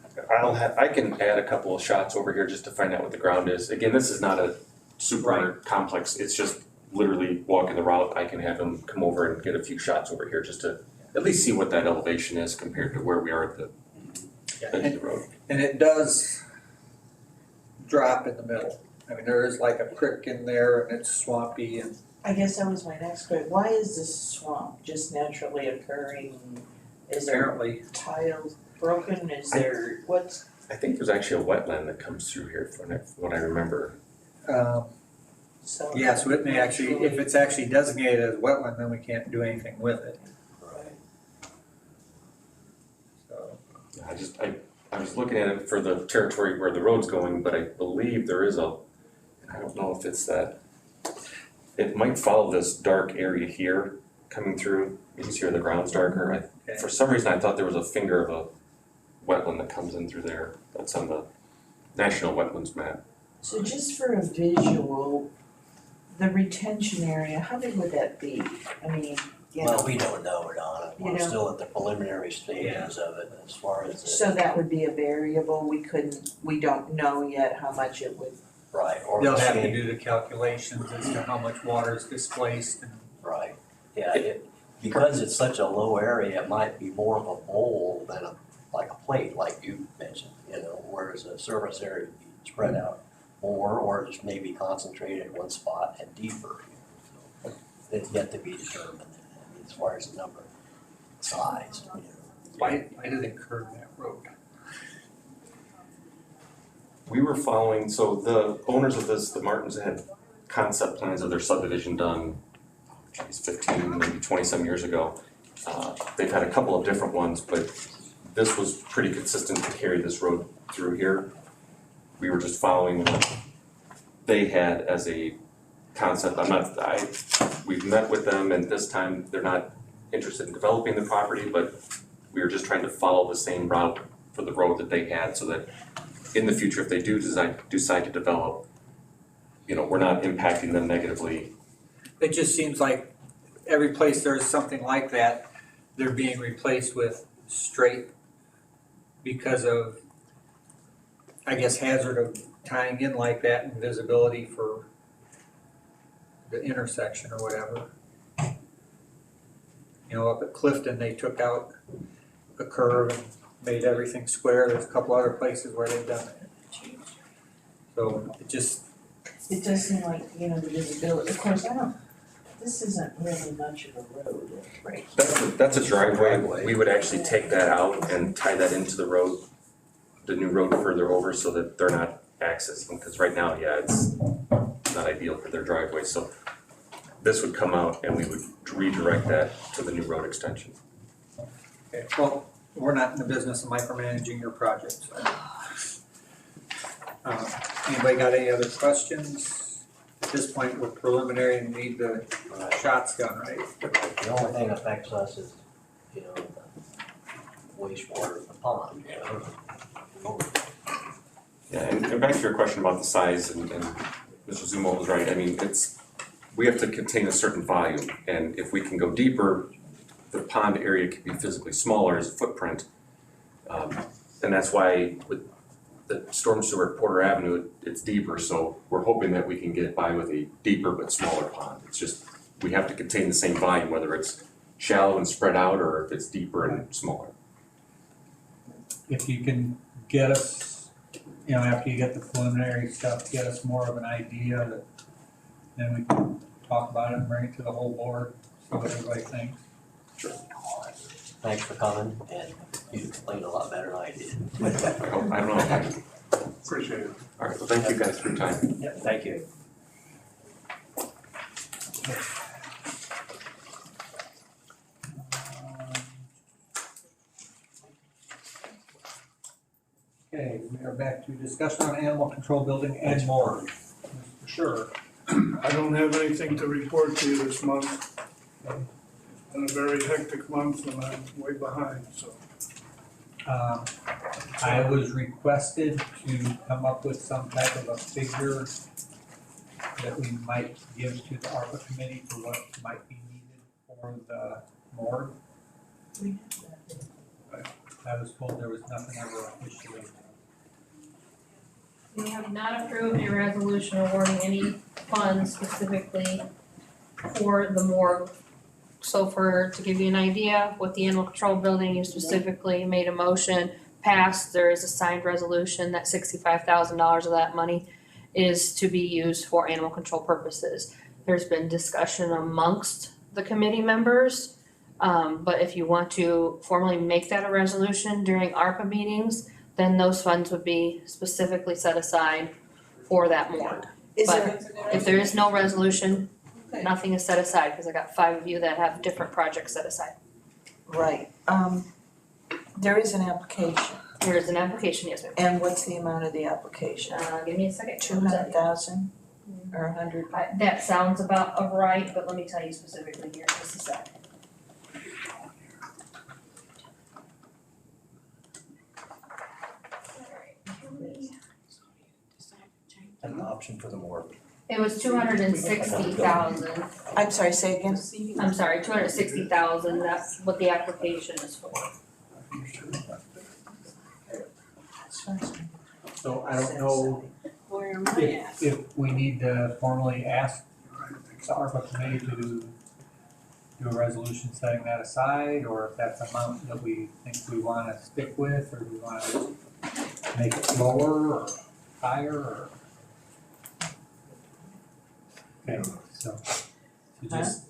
I can add a couple of shots over here just to find out what the ground is. Again, this is not a super complex, it's just literally walking the route. I can have them come over and get a few shots over here just to at least see what that elevation is compared to where we are at the edge of the road.
And it does drop in the middle. I mean, there is like a creek in there and it's swampy and
I guess that was my next question, why is this swamp just naturally occurring? Is there
apparently,
tiles broken, is there, what's,
I think there's actually a wetland that comes through here from what I remember.
so.
yeah, so it may actually, if it's actually designated as wetland, then we can't do anything with it. So,
I was looking at it for the territory where the road's going, but I believe there is I don't know if it's that, it might follow this dark area here coming through. You can see where the ground's darker. For some reason, I thought there was a finger of a wetland that comes in through there. That's on the National Wetlands map.
So just for a visual, the retention area, how big would that be? I mean, you
Well,
know,
we don't know, Donna,
You
we're
know?
still at the preliminary stages of it as far as the,
so that would be a variable, we don't know yet how much it would.
right, or
They'll
the
have to
state,
do the calculations as to how much water is displaced and
right. Yeah, because it's such a low area, it might be more of a bowl than like a plate, like you mentioned, whereas a surface area would be spread out more, or just maybe concentrated in one spot and deeper. So it's yet to be determined, as far as the number, size,
why do they curve that road?
We were following, so the owners of this, the Martins, had concept plans of their subdivision done, 15, maybe 20-some years ago. They've had a couple of different ones, but this was pretty consistent to carry this road through here. We were just following what they had as a concept. We've met with them, and this time they're not interested in developing the property, but we were just trying to follow the same route for the road that they had, so that in the future, if they do decide to develop, we're not impacting them negatively.
It just seems like every place there's something like that, they're being replaced with straight because of, I guess, hazard of tying in like that and visibility for the intersection or whatever. Up at Clifton, they took out a curve and made everything square. There's a couple other places where they've done it. So it does seem like, the visibility, of course, this isn't really much of a road, right?
That's a driveway. We would actually take that out and tie that into the road, the new road further over, so that they're not accessing, because right now, it's not ideal for their driveway. So this would come out and we would redirect that to the new road extension.
Okay, well, we're not in the business of micromanaging your project, so. Anybody got any other questions? At this point, we're preliminary and need the shots done, right?
The only thing that affects us is, the wastewater in the pond,
Yeah, and back to your question about the size, and Mr. Zumo was right. I mean, we have to contain a certain volume, and if we can go deeper, the pond area can be physically smaller as a footprint. And that's why with the storm sewer at Porter Avenue, it's deeper, so we're hoping that we can get by with a deeper but smaller pond. It's just, we have to contain the same volume, whether it's shallow and spread out or if it's deeper and smaller.
If you can get us, after you get the preliminary stuff, get us more of an idea that then we can talk about it and bring it to the whole board, see what everybody thinks.
Thanks for coming, and you explained a lot better than I did.
I don't know.
Appreciate it.
All right, well, thank you guys for your time.
Yep, thank you.
Okay, we are back to discussion on animal control building and more. For sure.
I don't have anything to report to you this month. It's been a very hectic month and I'm way behind, so.
I was requested to come up with some type of a figure that we might give to the ARPA committee for what might be needed for the morgue. I was told there was nothing ever officially.
We have not approved a resolution awarding any funds specifically for the morgue. So to give you an idea, with the animal control building, you specifically made a motion, passed, there is a signed resolution that $65,000 of that money is to be used for animal control purposes. There's been discussion amongst the committee members, but if you want to formally make that a resolution during ARPA meetings, then those funds would be specifically set aside for that morgue. If there is no resolution, nothing is set aside, because I got 5 of you that have different projects set aside.
Right, there is an application
There is an application, yes ma'am.
And what's the amount of the application?
Give me a second.
200,000 or 100?
That sounds about right, but let me tell you specifically here, just a sec.
An option for the morgue.
It was 260,000,
I'm sorry, say again?
I'm sorry, 260,000, that's what the application is for.
So I don't know
Where am I at?
if we need to formally ask the ARPA committee to do a resolution setting that aside, or if that's amount that we think we wanna stick with, or we wanna make it lower or higher, or. Okay, so just,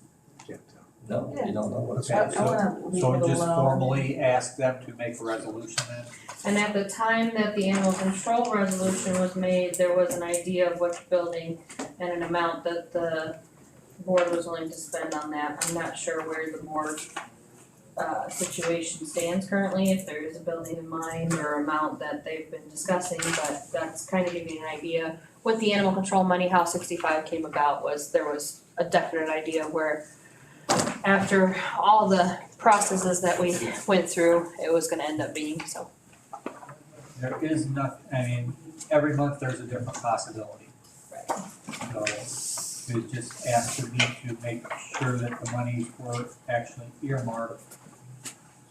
No, you don't know what's.
okay,
I wanna leave
so
it
just
alone.
formally ask them to make a resolution then?
And at the time that the animal control resolution was made, there was an idea of which building and an amount that the board was willing to spend on that. I'm not sure where the board situation stands currently, if there is a building in mind or amount that they've been discussing, but that's kind of giving you an idea. With the animal control money, how 65 came about was there was a definite idea where after all the processes that we went through, it was gonna end up being, so.
There is every month there's a different possibility. So we just asked the need to make sure that the monies were actually earmarked.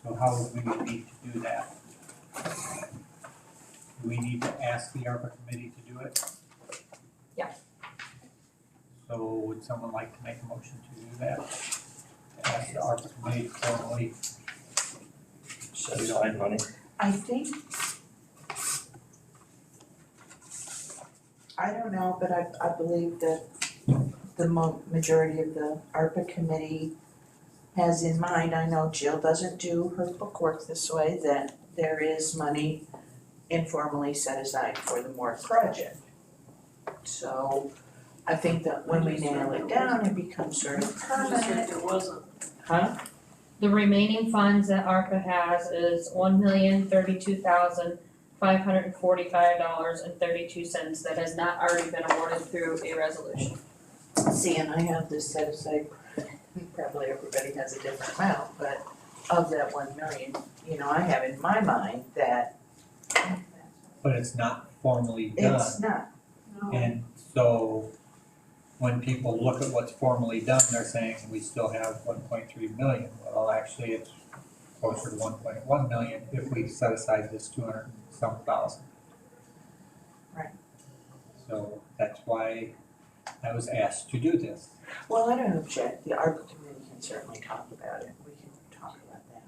So how would we need to do that? Do we need to ask the ARPA committee to do it?
Yeah.
So would someone like to make a motion to do that? To ask the ARPA committee to formally,
Set aside money.
I think, I don't know, but I believe that the majority of the ARPA committee has in mind, I know Jill doesn't do her bookwork this way, that there is money informally set aside for the morgue project. So I think that when we nail it down, it becomes sort of permanent.
There wasn't.
Huh?
The remaining funds that ARPA has is $1,032,545.32 that has not already been awarded through a resolution.
See, and I have this set aside, probably everybody has a different amount, but of that 1 million, I have in my mind that
but it's not formally done.
it's not.
And so when people look at what's formally done, they're saying we still have 1.3 million. Well, actually, it's closer to 1.1 million if we set aside this 200 and some thousand.
Right.
So that's why I was asked to do this.
Well, I don't object, the ARPA committee can certainly talk about it, we can talk about that.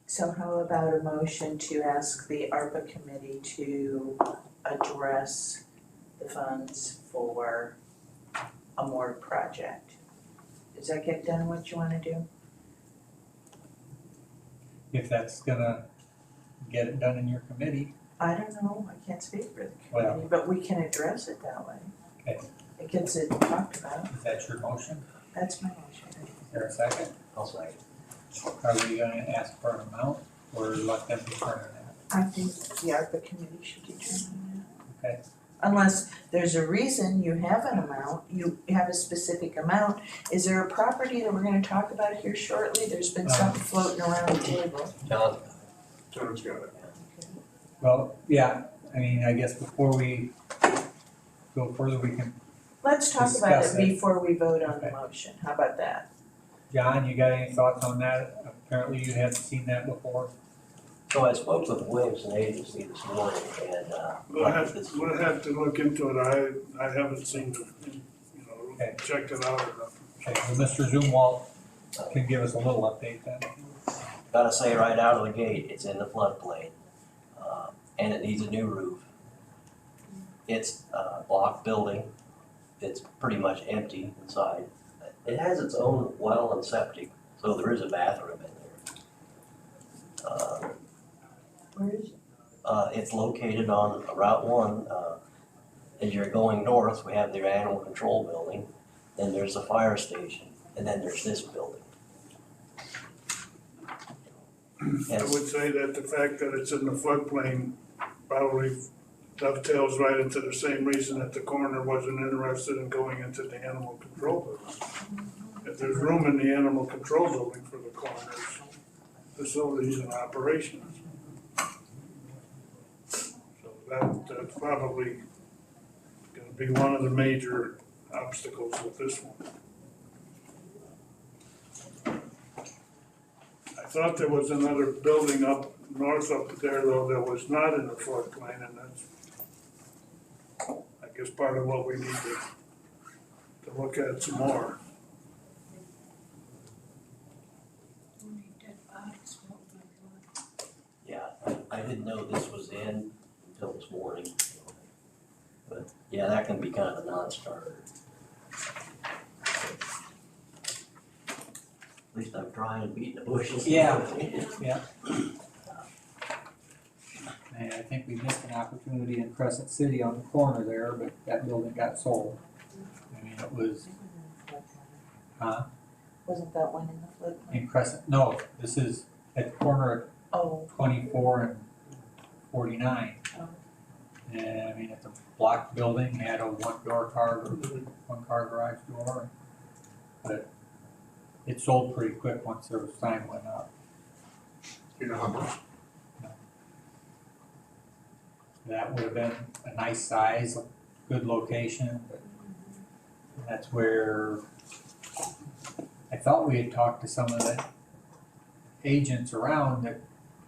So how about a motion to ask the ARPA committee to address the funds for a morgue project? Does that get done what you wanna do?
If that's gonna get it done in your committee,
I don't know, I can't speak for the
Well-
committee, but we can address it that way.
Okay.
It gets it talked about,
is that your motion?
that's my motion.
Is there a second?
I'll second.
Are we gonna ask for an amount or let them determine that?
I think the ARPA committee should determine that.
Okay.
Unless there's a reason you have an amount, you have a specific amount. Is there a property that we're gonna talk about here shortly? There's been something floating around the table.
John?
George got it.
Well, yeah, I guess before we go further, we can,
Let's talk about
Discuss
it
it.
before we vote on the
Okay.
motion. How about that?
John, you got any thoughts on that? Apparently you hadn't seen that before.
So I spoke with the Williamson Agency this morning and,
We'll have to look into it, I haven't seen the,
Okay.
checked it out enough.
Okay, well, Mr. Zumwalt can give us a little update then.
gotta say right out of the gate, it's in the floodplain. And it needs a new roof. It's a block building. It's pretty much empty inside. It has its own well and septic, so there is a bathroom in there.
Where is it?
It's located on Route 1. As you're going north, we have the animal control building, then there's the fire station, and then there's this building.
I would say that the fact that it's in the floodplain probably dovetails right into the same reason that the coroner wasn't interested in going into the animal control building. If there's room in the animal control building for the coroner's facilities and operations. So that's probably gonna be one of the major obstacles with this one. I thought there was another building up north up there though that was not in the floodplain, and that's, I guess, part of what we need to look at some more.
Yeah, I didn't know this was in until this morning. But, yeah, that can be kind of a non-starter. At least I'm trying to beat the bushes.
Yeah. And I think we missed an opportunity in Crescent City on the corner there, but that building got sold. I mean, it was,
Wasn't that one in the floodplain?
in Crescent, no, this is at the corner of
Oh,
24 and 49.
Oh.
And I mean, it's a block building, had a one car garage door. But it sold pretty quick once their sign went up.
You know how much?
That would have been a nice size, good location, but that's where I thought we had talked to some of the agents around that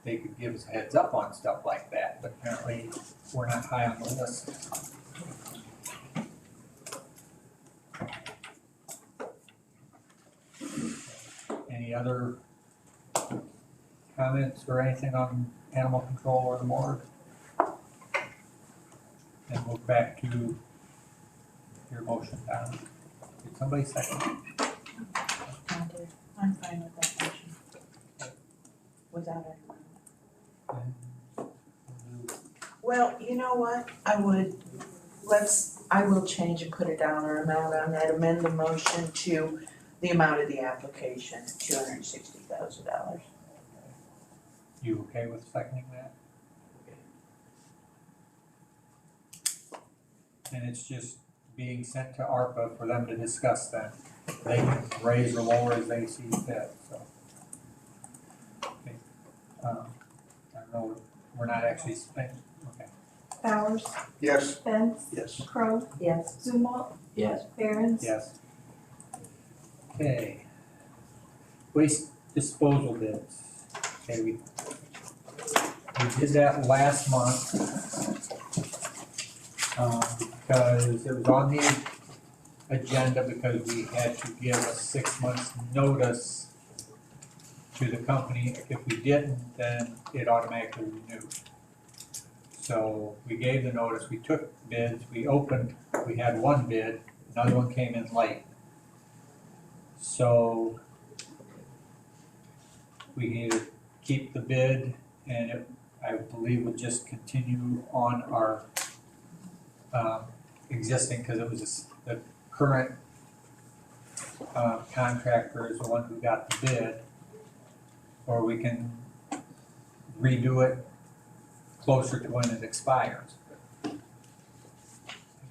they could give us a heads up on stuff like that, but apparently we're not high on the list. Any other comments or anything on animal control or the morgue? And we'll back to your motion, Don. Did somebody second?
I'm fine with that motion. Without any. Well, you know what, I will change and put a dollar amount on that, amend the motion to the amount of the application, $260,000.
You okay with seconding that? And it's just being sent to ARPA for them to discuss that. They can raise or lower as they see fit, so. Okay. I don't know, we're not actually spending, okay.
Bowers,
Yes.
Benz,
Yes.
Crowe,
Yes.
Zumwalt,
Yes,
Aaron's.
Yes. Okay. Waste disposal bids. Okay, we did that last month. Because it was on the agenda because we had to give a 6 months notice to the company. If we didn't, then it automatically renewed. So we gave the notice, we took bids, we had one bid, another one came in late. So we can either keep the bid and it, I believe, would just continue on our existing, because it was the current contractor is the one who got the bid, or we can redo it closer to when it expires.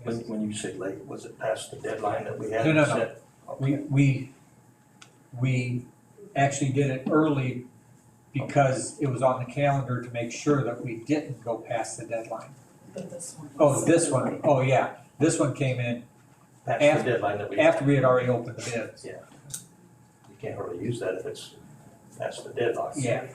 When you say late, was it past the deadline that we had
No.
set?
We actually did it early because it was on the calendar to make sure that we didn't go past the deadline.
But this one.
Oh, this one, oh yeah, this one came in
Past
After-
the deadline that we.
after we had already opened the bids.
Yeah. You can't really use that if it's past the deadline.
Yeah.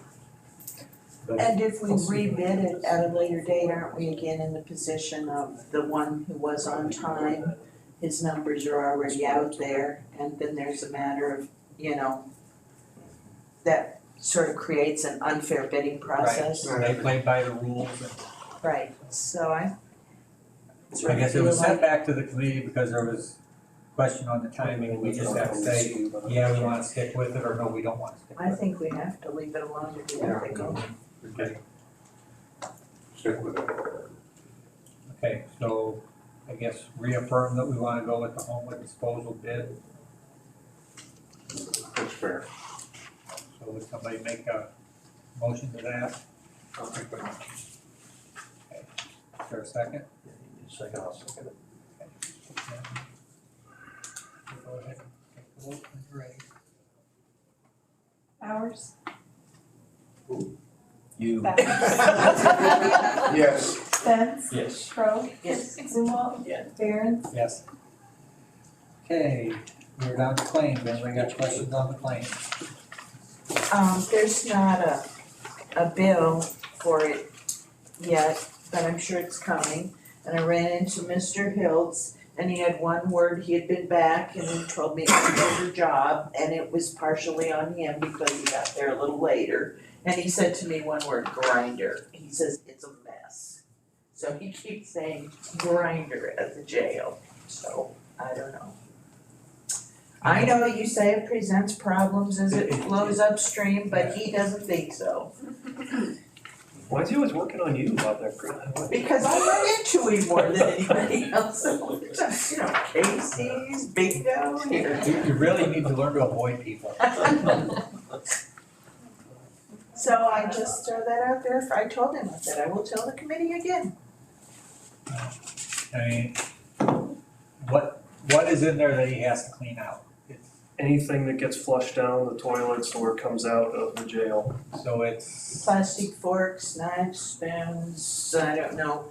But
And if we rebid it at a later date, aren't we again in the position of the one who was on time? His numbers are already out there, and then there's a matter of, that sort of creates an unfair bidding process.
They played by the rules, and
Right, so I
I guess it was sent back to the committee because there was question on the timing, and we just have to say, yeah, we wanna stick with it, or no, we don't wanna stick
I
with it.
think we have to leave it alone to do what they go.
Okay.
Stick with it.
Okay, so I guess reaffirm that we wanna go with the Homewood disposal bid.
That's fair.
So would somebody make a Motion to that,
I'll make that motion.
is there a second?
Second, I'll second it.
Go ahead and take the vote when you're ready.
Bowers?
You.
Bowers?
Yes.
Spence?
Yes.
Crowe?
Yes.
Zumwalt?
Yeah.
Barron?
Yes. Okay, we're down to claims, anybody got questions on the claims?
There's not a bill for it yet, but I'm sure it's coming. And I ran into Mr. Hiltz, and he had one word, he had been back and he told me it was a bigger job, and it was partially on him because he got there a little later. And he said to me one word, grinder. He says, it's a mess. So he keeps saying grinder at the jail, so I don't know. I know you say it presents problems as it flows upstream, but he doesn't think so.
Why is he always working on you out there, Chris?
Because I run into him more than anybody else, just, Casey's, bingo, here.
You really need to learn to avoid people.
So I just throw that out there, I told him, I said, I will tell the committee again.
I mean, what is in there that he has to clean out?
Anything that gets flushed down the toilets or comes out of the jail.
So it's,
Plastic forks, knives, spoons, I don't know.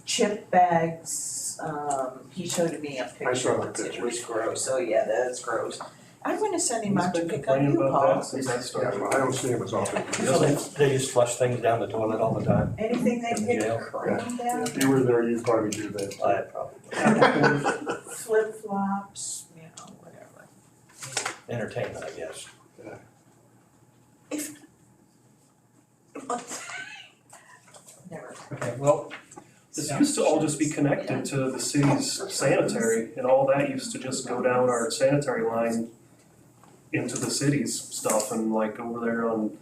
Chip bags, he showed me a picture.
I saw the
once, it
picture.
was gross, so yeah, that's gross. I'm gonna send him
He's
out to
been
pick up
complaining
you,
about
Paul.
that since I
Yeah,
started.
well, I don't see him as often.
They just flush things down the toilet all the time.
Anything they
In
can
jail.
cram down,
If you were there, you'd probably do that.
I probably,
flip flops, whatever.
entertainment, I guess.
Never.
okay, well,
This used to all just be connected to the city's sanitary, and all that used to just go down our sanitary line into the city's stuff, and like over there on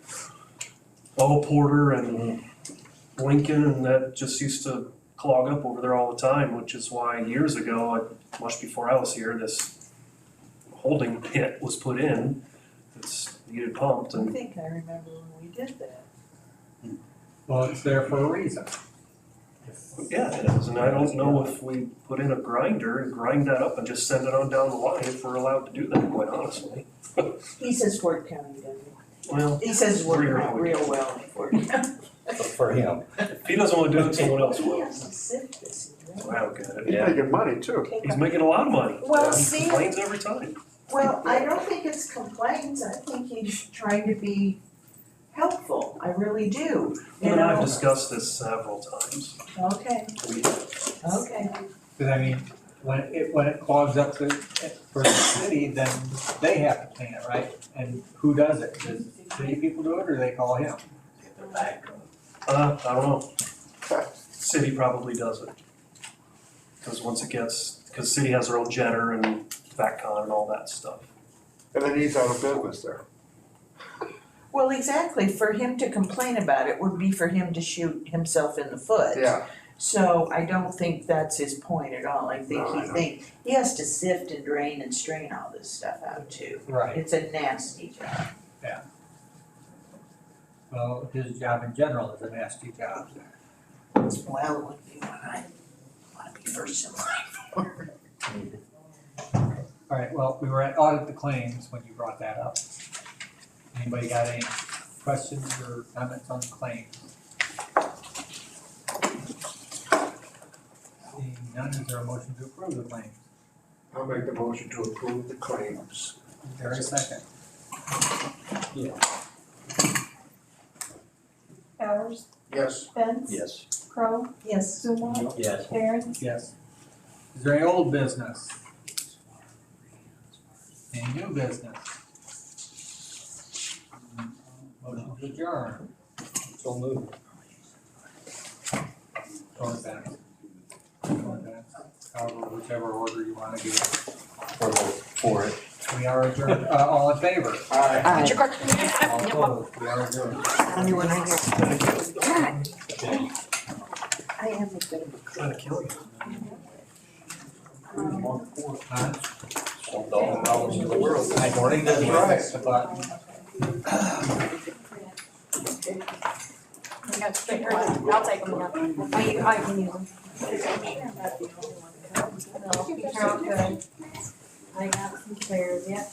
Porter and Lincoln, and that just used to clog up over there all the time, which is why years ago, much before I was here, this holding pit was put in. It's needed pumped,
I
and
think I remember when we did that.
well, it's there for a reason.
yeah, it is, and I don't know if we put in a grinder and grind that up and just send it on down the line if we're allowed to do that, quite honestly.
He says Ford County does it.
Well,
He says it's working
Real
out real well in Ford County.
For him.
if he doesn't wanna do it, someone else
He
will.
has to sift this.
So I don't get it.
He's making money too.
He's making a lot of money.
Well,
He
see-
complains every time.
Well, I don't think it's complaints, I think he's trying to be helpful, I really do,
Him
you
and I have
know?
discussed this several times.
Okay, okay.
Cause I mean, when it clogs up for the city, then they have to clean it, right? And who does it? Does city people do it or they call him?
I don't know. City probably does it. Cause cause city has their own jetter and VACCON and all that stuff.
And then he's out of business there.
Well, exactly, for him to complain about it would be for him to shoot himself in the foot.
Yeah.
So I don't think that's his point at all, I think
No, I
he
know.
thinks, he has to sift and drain and strain all this stuff out too.
Right.
It's a nasty job.
Well, his job in general is a nasty job.
Well, it would be one I wanna be first in line for.
Alright, well, we were at audit the claims when you brought that up. Anybody got any questions or comments on the claims? Seeing none, is there a motion to approve the claims?
I'll make the motion to approve the claims.
Is there a second?
Bowers?
Yes.
Spence?
Yes.
Crowe?
Yes.
Zumwalt?
Yes.
Barron?
Yes. Is there any old business? Any new business? Motion to adjourn.
So moved.
Or advance. However, whichever order you wanna give.
For it.
We are adjourned, all in favor?
Aye.
All opposed, we are adjourned.
Anyone I am a bit of a
Trying to kill you.
Huh?
Solved all the problems in the world.
I don't think that's right. But
You got spares, I'll take them, yeah. I can use them. No, they're all good. I got some spares, yeah.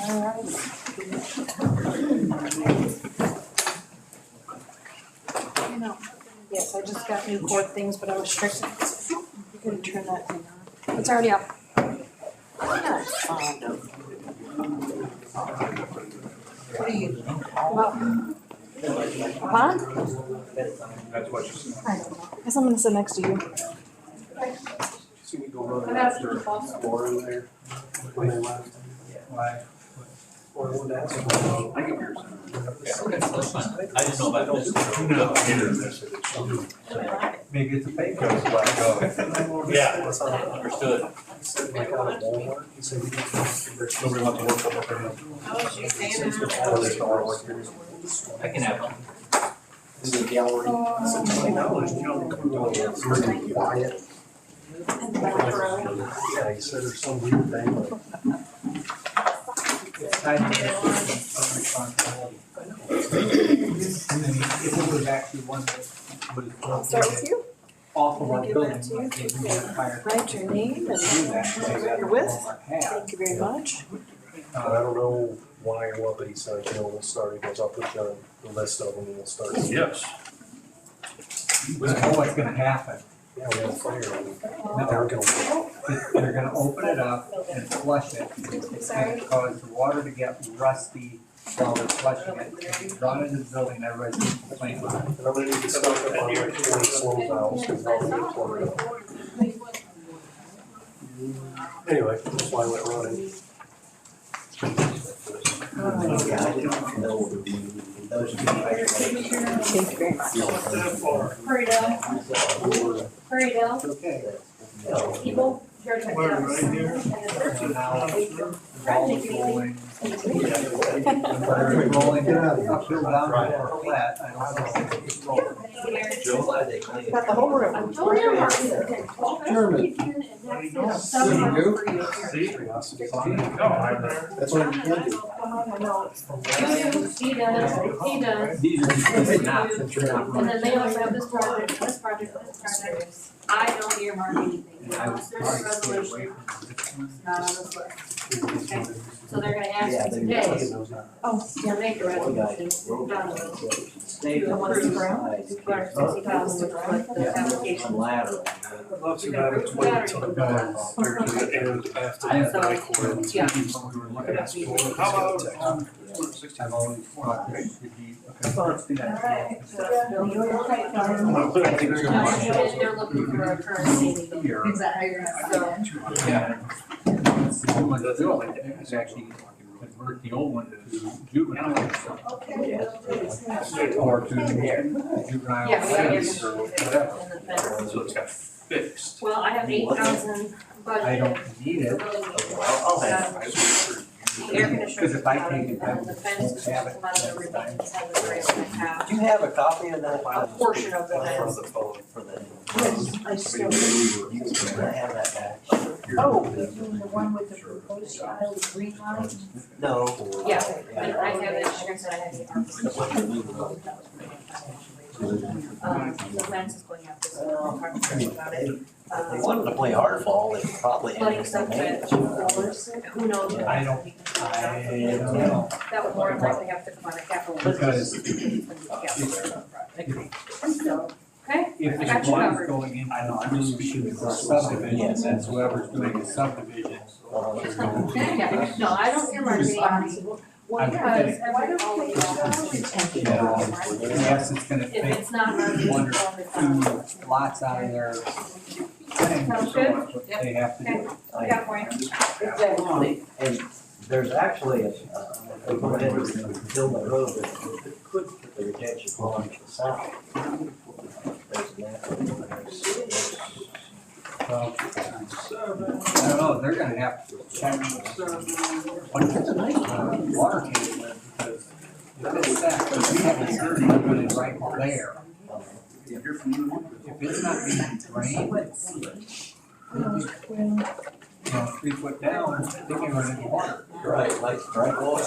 Alright. Yes, I just got new cord things, but I was strict. You gotta turn that thing on. It's already up.
What do you?
Huh?
That's what you said.
I don't know. Guess I'm gonna sit next to you.
See me go run after Laura in there when they left.
Why?
Or I wanted to ask them. I give yours.
I just know about those.
Maybe it's a fake.
Yeah, understood.
He said like out of Walmart, he said nobody wants to work up there. Since the fall, they don't wanna work here.
I can have them.
This is a gallery. I said $20, you know, come on, it's really quiet. Yeah, he said there's some weird thing like.
It's time to get some responsibility. I mean, if it was actually one that was
Start with you.
off of our
Give
building,
that to you.
like if we had a fire
Write your name
to do
and
that, maybe that's
you're with.
what Walmart had.
Thank you very much.
I don't know why or what, but he said, you know, we'll start, he goes, I'll put you on the list of them and we'll start. Yes.
We know what's gonna happen.
Yeah, we have a fire.
No.
They're gonna.
They're gonna open it up and flush it. It's gonna cause the water to get rusty while they're flushing it. If you run into the building, everybody's gonna complain about it.
And I'm gonna need to stock up on like 20 slow valves, cause I'll get plugged up. Anyway, that's why I went running.
Yeah, I didn't know those two.
Thank you very much.
Hurry down.
Okay.
People, your turn.
Right here.
So now, ball's rolling. Whether it's rolling uphill, down, or flat, I don't know.
Joe, glad they cleaned it.
Got the whole room.
German.
That's what I'm gonna do.
He does.
These are just snaps that you're not
And
running.
then they also have this project, this project, this project. I don't earmark anything.
And I would
There's a
probably stay
resolution,
away from this one.
not on this list. Okay. So they're gonna ask
Yeah,
you
they
today
really
to make a resolution.
State
The ones
of
around, $260,000, which was the application.
lateral.
Not too bad, it's waiting until the guys are to the end after
I have
the night court.
Yeah.
When we were looking at school, I've always thought that it should be, okay, so let's do that.
They're looking for a current saving.
Here.
Is that how you're gonna say it?
Yeah. The new one, the building is actually convert the old one to juvenile. Or to juvenile
Yeah,
phase or whatever.
And the fence.
So it's got fixed.
Well, I have 8,000 budgeted.
I don't need it,
I'll have it.
The air conditioner.
because if I take it, I
And the fence is
have it.
come out of the ribbon, it's have the rail and half.
Do you have a copy of that?
A portion of the
For
fence.
the phone, for the.
Yes, I still do.
You can have that back.
Oh, you're doing the one with the proposed style, the green line?
No.
Yeah, and I have it, like I said, I have the the fence is going up, this, we'll talk about it.
If they wanted to play hardball, they could probably.
Flooding stuff that, who knows?
I don't know.
That would more than likely have to come out of capital.
Because
So, okay,
if
I got
there's
you
one
covered.
going into subdivision, then whoever's doing the subdivision.
Yeah, no, I don't earmark any,
I'm
because
kidding.
every, all
Yes, it's gonna
if
take
it's not running,
one or
it's on
two lots out of their thing,
Sounds
so much what they have to do.
I got for you.
Exactly.
And there's actually a, they go ahead and build a road that could put the retention pond to the south. There's that.
Well, I don't know, they're gonna have to check what water table is, because if it's that, because we have a survey running right there. If it's not being drained, you know, 3 foot down, they can run into water.
Right, like strike oil.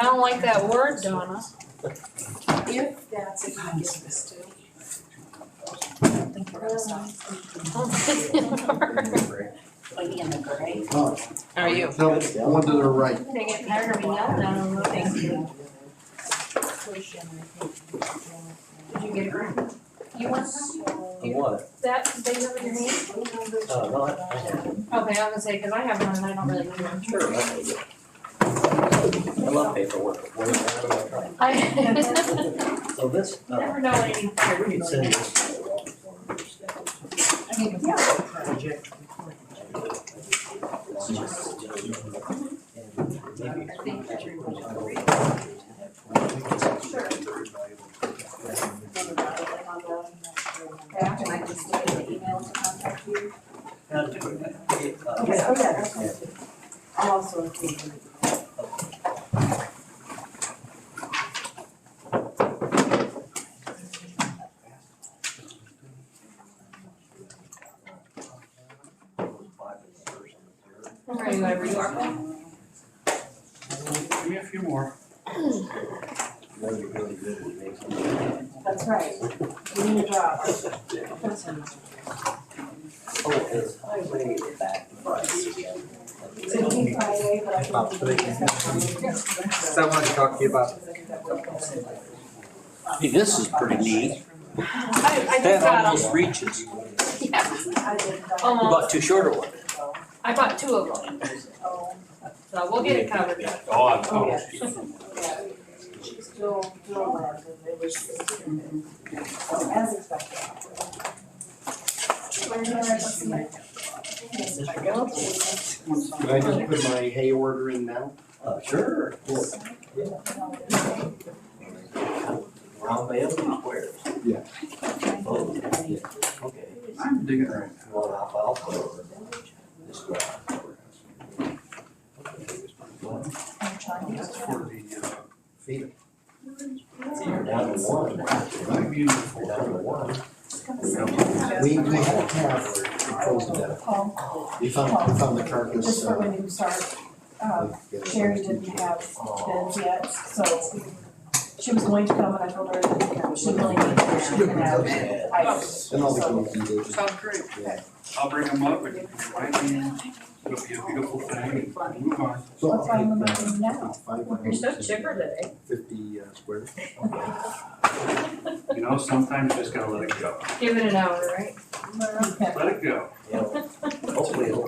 don't like that word, Donna.
If that's if you get this too. I don't think you're gonna stop.
Lady in the gray.
Oh,
How are you?
no, one to the right.
They get tired of me yelling at them.
Thank you.
Did you get a grant? You want some?
What?
That thing over your hand?
No, I have.
Okay, I was gonna say, cause I have one and I don't really need one.
Sure, I'll take it. I love paperwork. Where am I trying?
I
So this,
never know when you need fire.
we can send this.
Can I just get an email to contact you?
Yeah.
I'll also include you.
I'm ready whenever you are.
Give me a few more.
Really, really good at making.
That's right. You need a job.
Oh, it's highway back price again.
So you need Friday, but I can.
So I wanted to talk to you about
Hey, this is pretty neat.
I just
That
got
almost
them.
reaches.
Yeah,
You
almost.
bought too short of one.
I bought 2 of them, so we'll get it covered.
Oh, I'm.
Oh, yeah. Still landed, it was. So as expected.
Can I just put my hay order in now?
Sure. Round bale and squares.
Yeah.
Oh, yeah, okay.
I'm digging right
You want alfalfa or this one?
now. For the, feed.
You're down to one. You're down to one.
We had a calf frozen to death. We found the carcass.
Just for when you start, Sherry didn't have bids yet, so she was going to come and I told her that she really needed to she can have items.
And all the
So-
kids did.
Sounds great.
Yeah.
I'll bring them up and invite me. It'll be a beautiful thing. Move on.
So
What's wrong
I'll
with
take,
mine now?
5
You're so
rounds
chipper
and
today.
50 squares.
You know, sometimes you just gotta let it go.
Give it an hour, right?
Let it go.
Yeah. Hopefully it'll.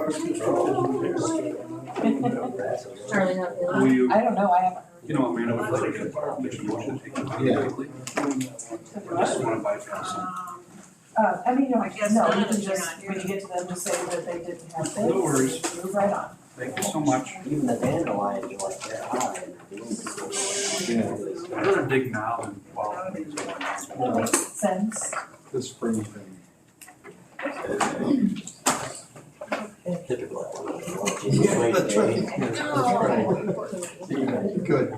Charlie, not feeling.
Will you,
I don't know, I haven't heard.
you know, I mean, I would make a motion.
Yeah.
I just wanna bypass it.
I mean, no,
I guess
no,
none
you
of
can
us are
just,
not
when you get to them, just say that they didn't have bids.
No worries.
Move right on.
Thank you so much.
Even the dandelions are like they're high.
I'd rather dig now than fall.
That makes sense.
The spring thing.
Typical.
Yeah, that's right. That's right. Good.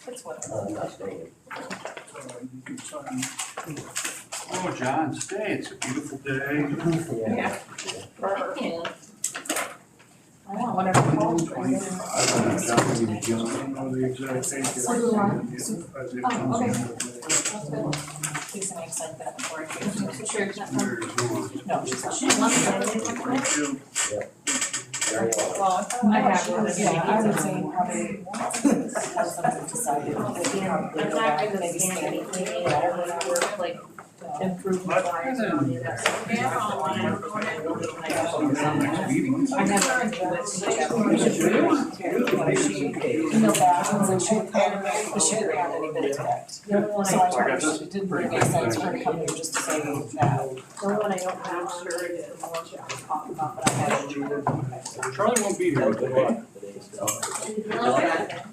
That's what.
Not staying.
Oh, John, stay. It's a beautiful day.
Yeah.
Yeah.
I want whatever calls for you.
I don't know the exact thing.
So do I. Oh, okay. Lisa makes like that before I give it to you.
Sure, it's not fun.
No, she's not.
She's lovely.
Very well.
Well,
I have one.
Yeah, I would say probably have something decided. They probably
I'm
go
not
back,
gonna
maybe
scan
scan
anything,
it,
I
or
don't know, like,
improvement.
flyers and all of that stuff.
Next meeting.
I never do it.
Email back and say she didn't have any bids back.
The only one
So
I,
I told her it didn't make any sense for her to come here just to say that.
the only one I don't have sure is the one she always talked about, but I haven't.
Charlie won't be here
Good
today.
luck today, still.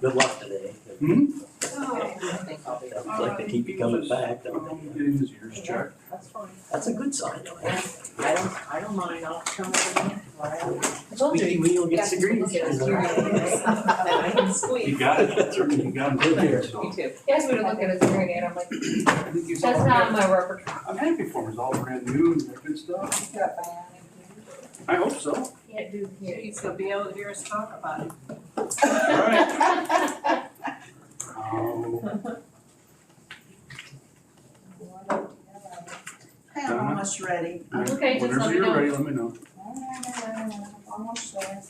Good luck today.
Hmm?
I'd like to keep you coming back, don't they?
Getting his ears checked.
That's fine.
That's a good sign.
I don't mind, I'll come over
I told you, we will get degrees.
I can squeeze.
You got it. You got it there, so.
Me too. He asked me to look at his hearing aid, I'm like,
I think he's all
that's not
good.
my repertoire.
I'm happy for him. It's all brand new and that good stuff. I hope so.
can't do here.
He's gonna be able to hear us talk about it.
I'm almost ready.
Okay, just let me know.
let me know.
Almost there.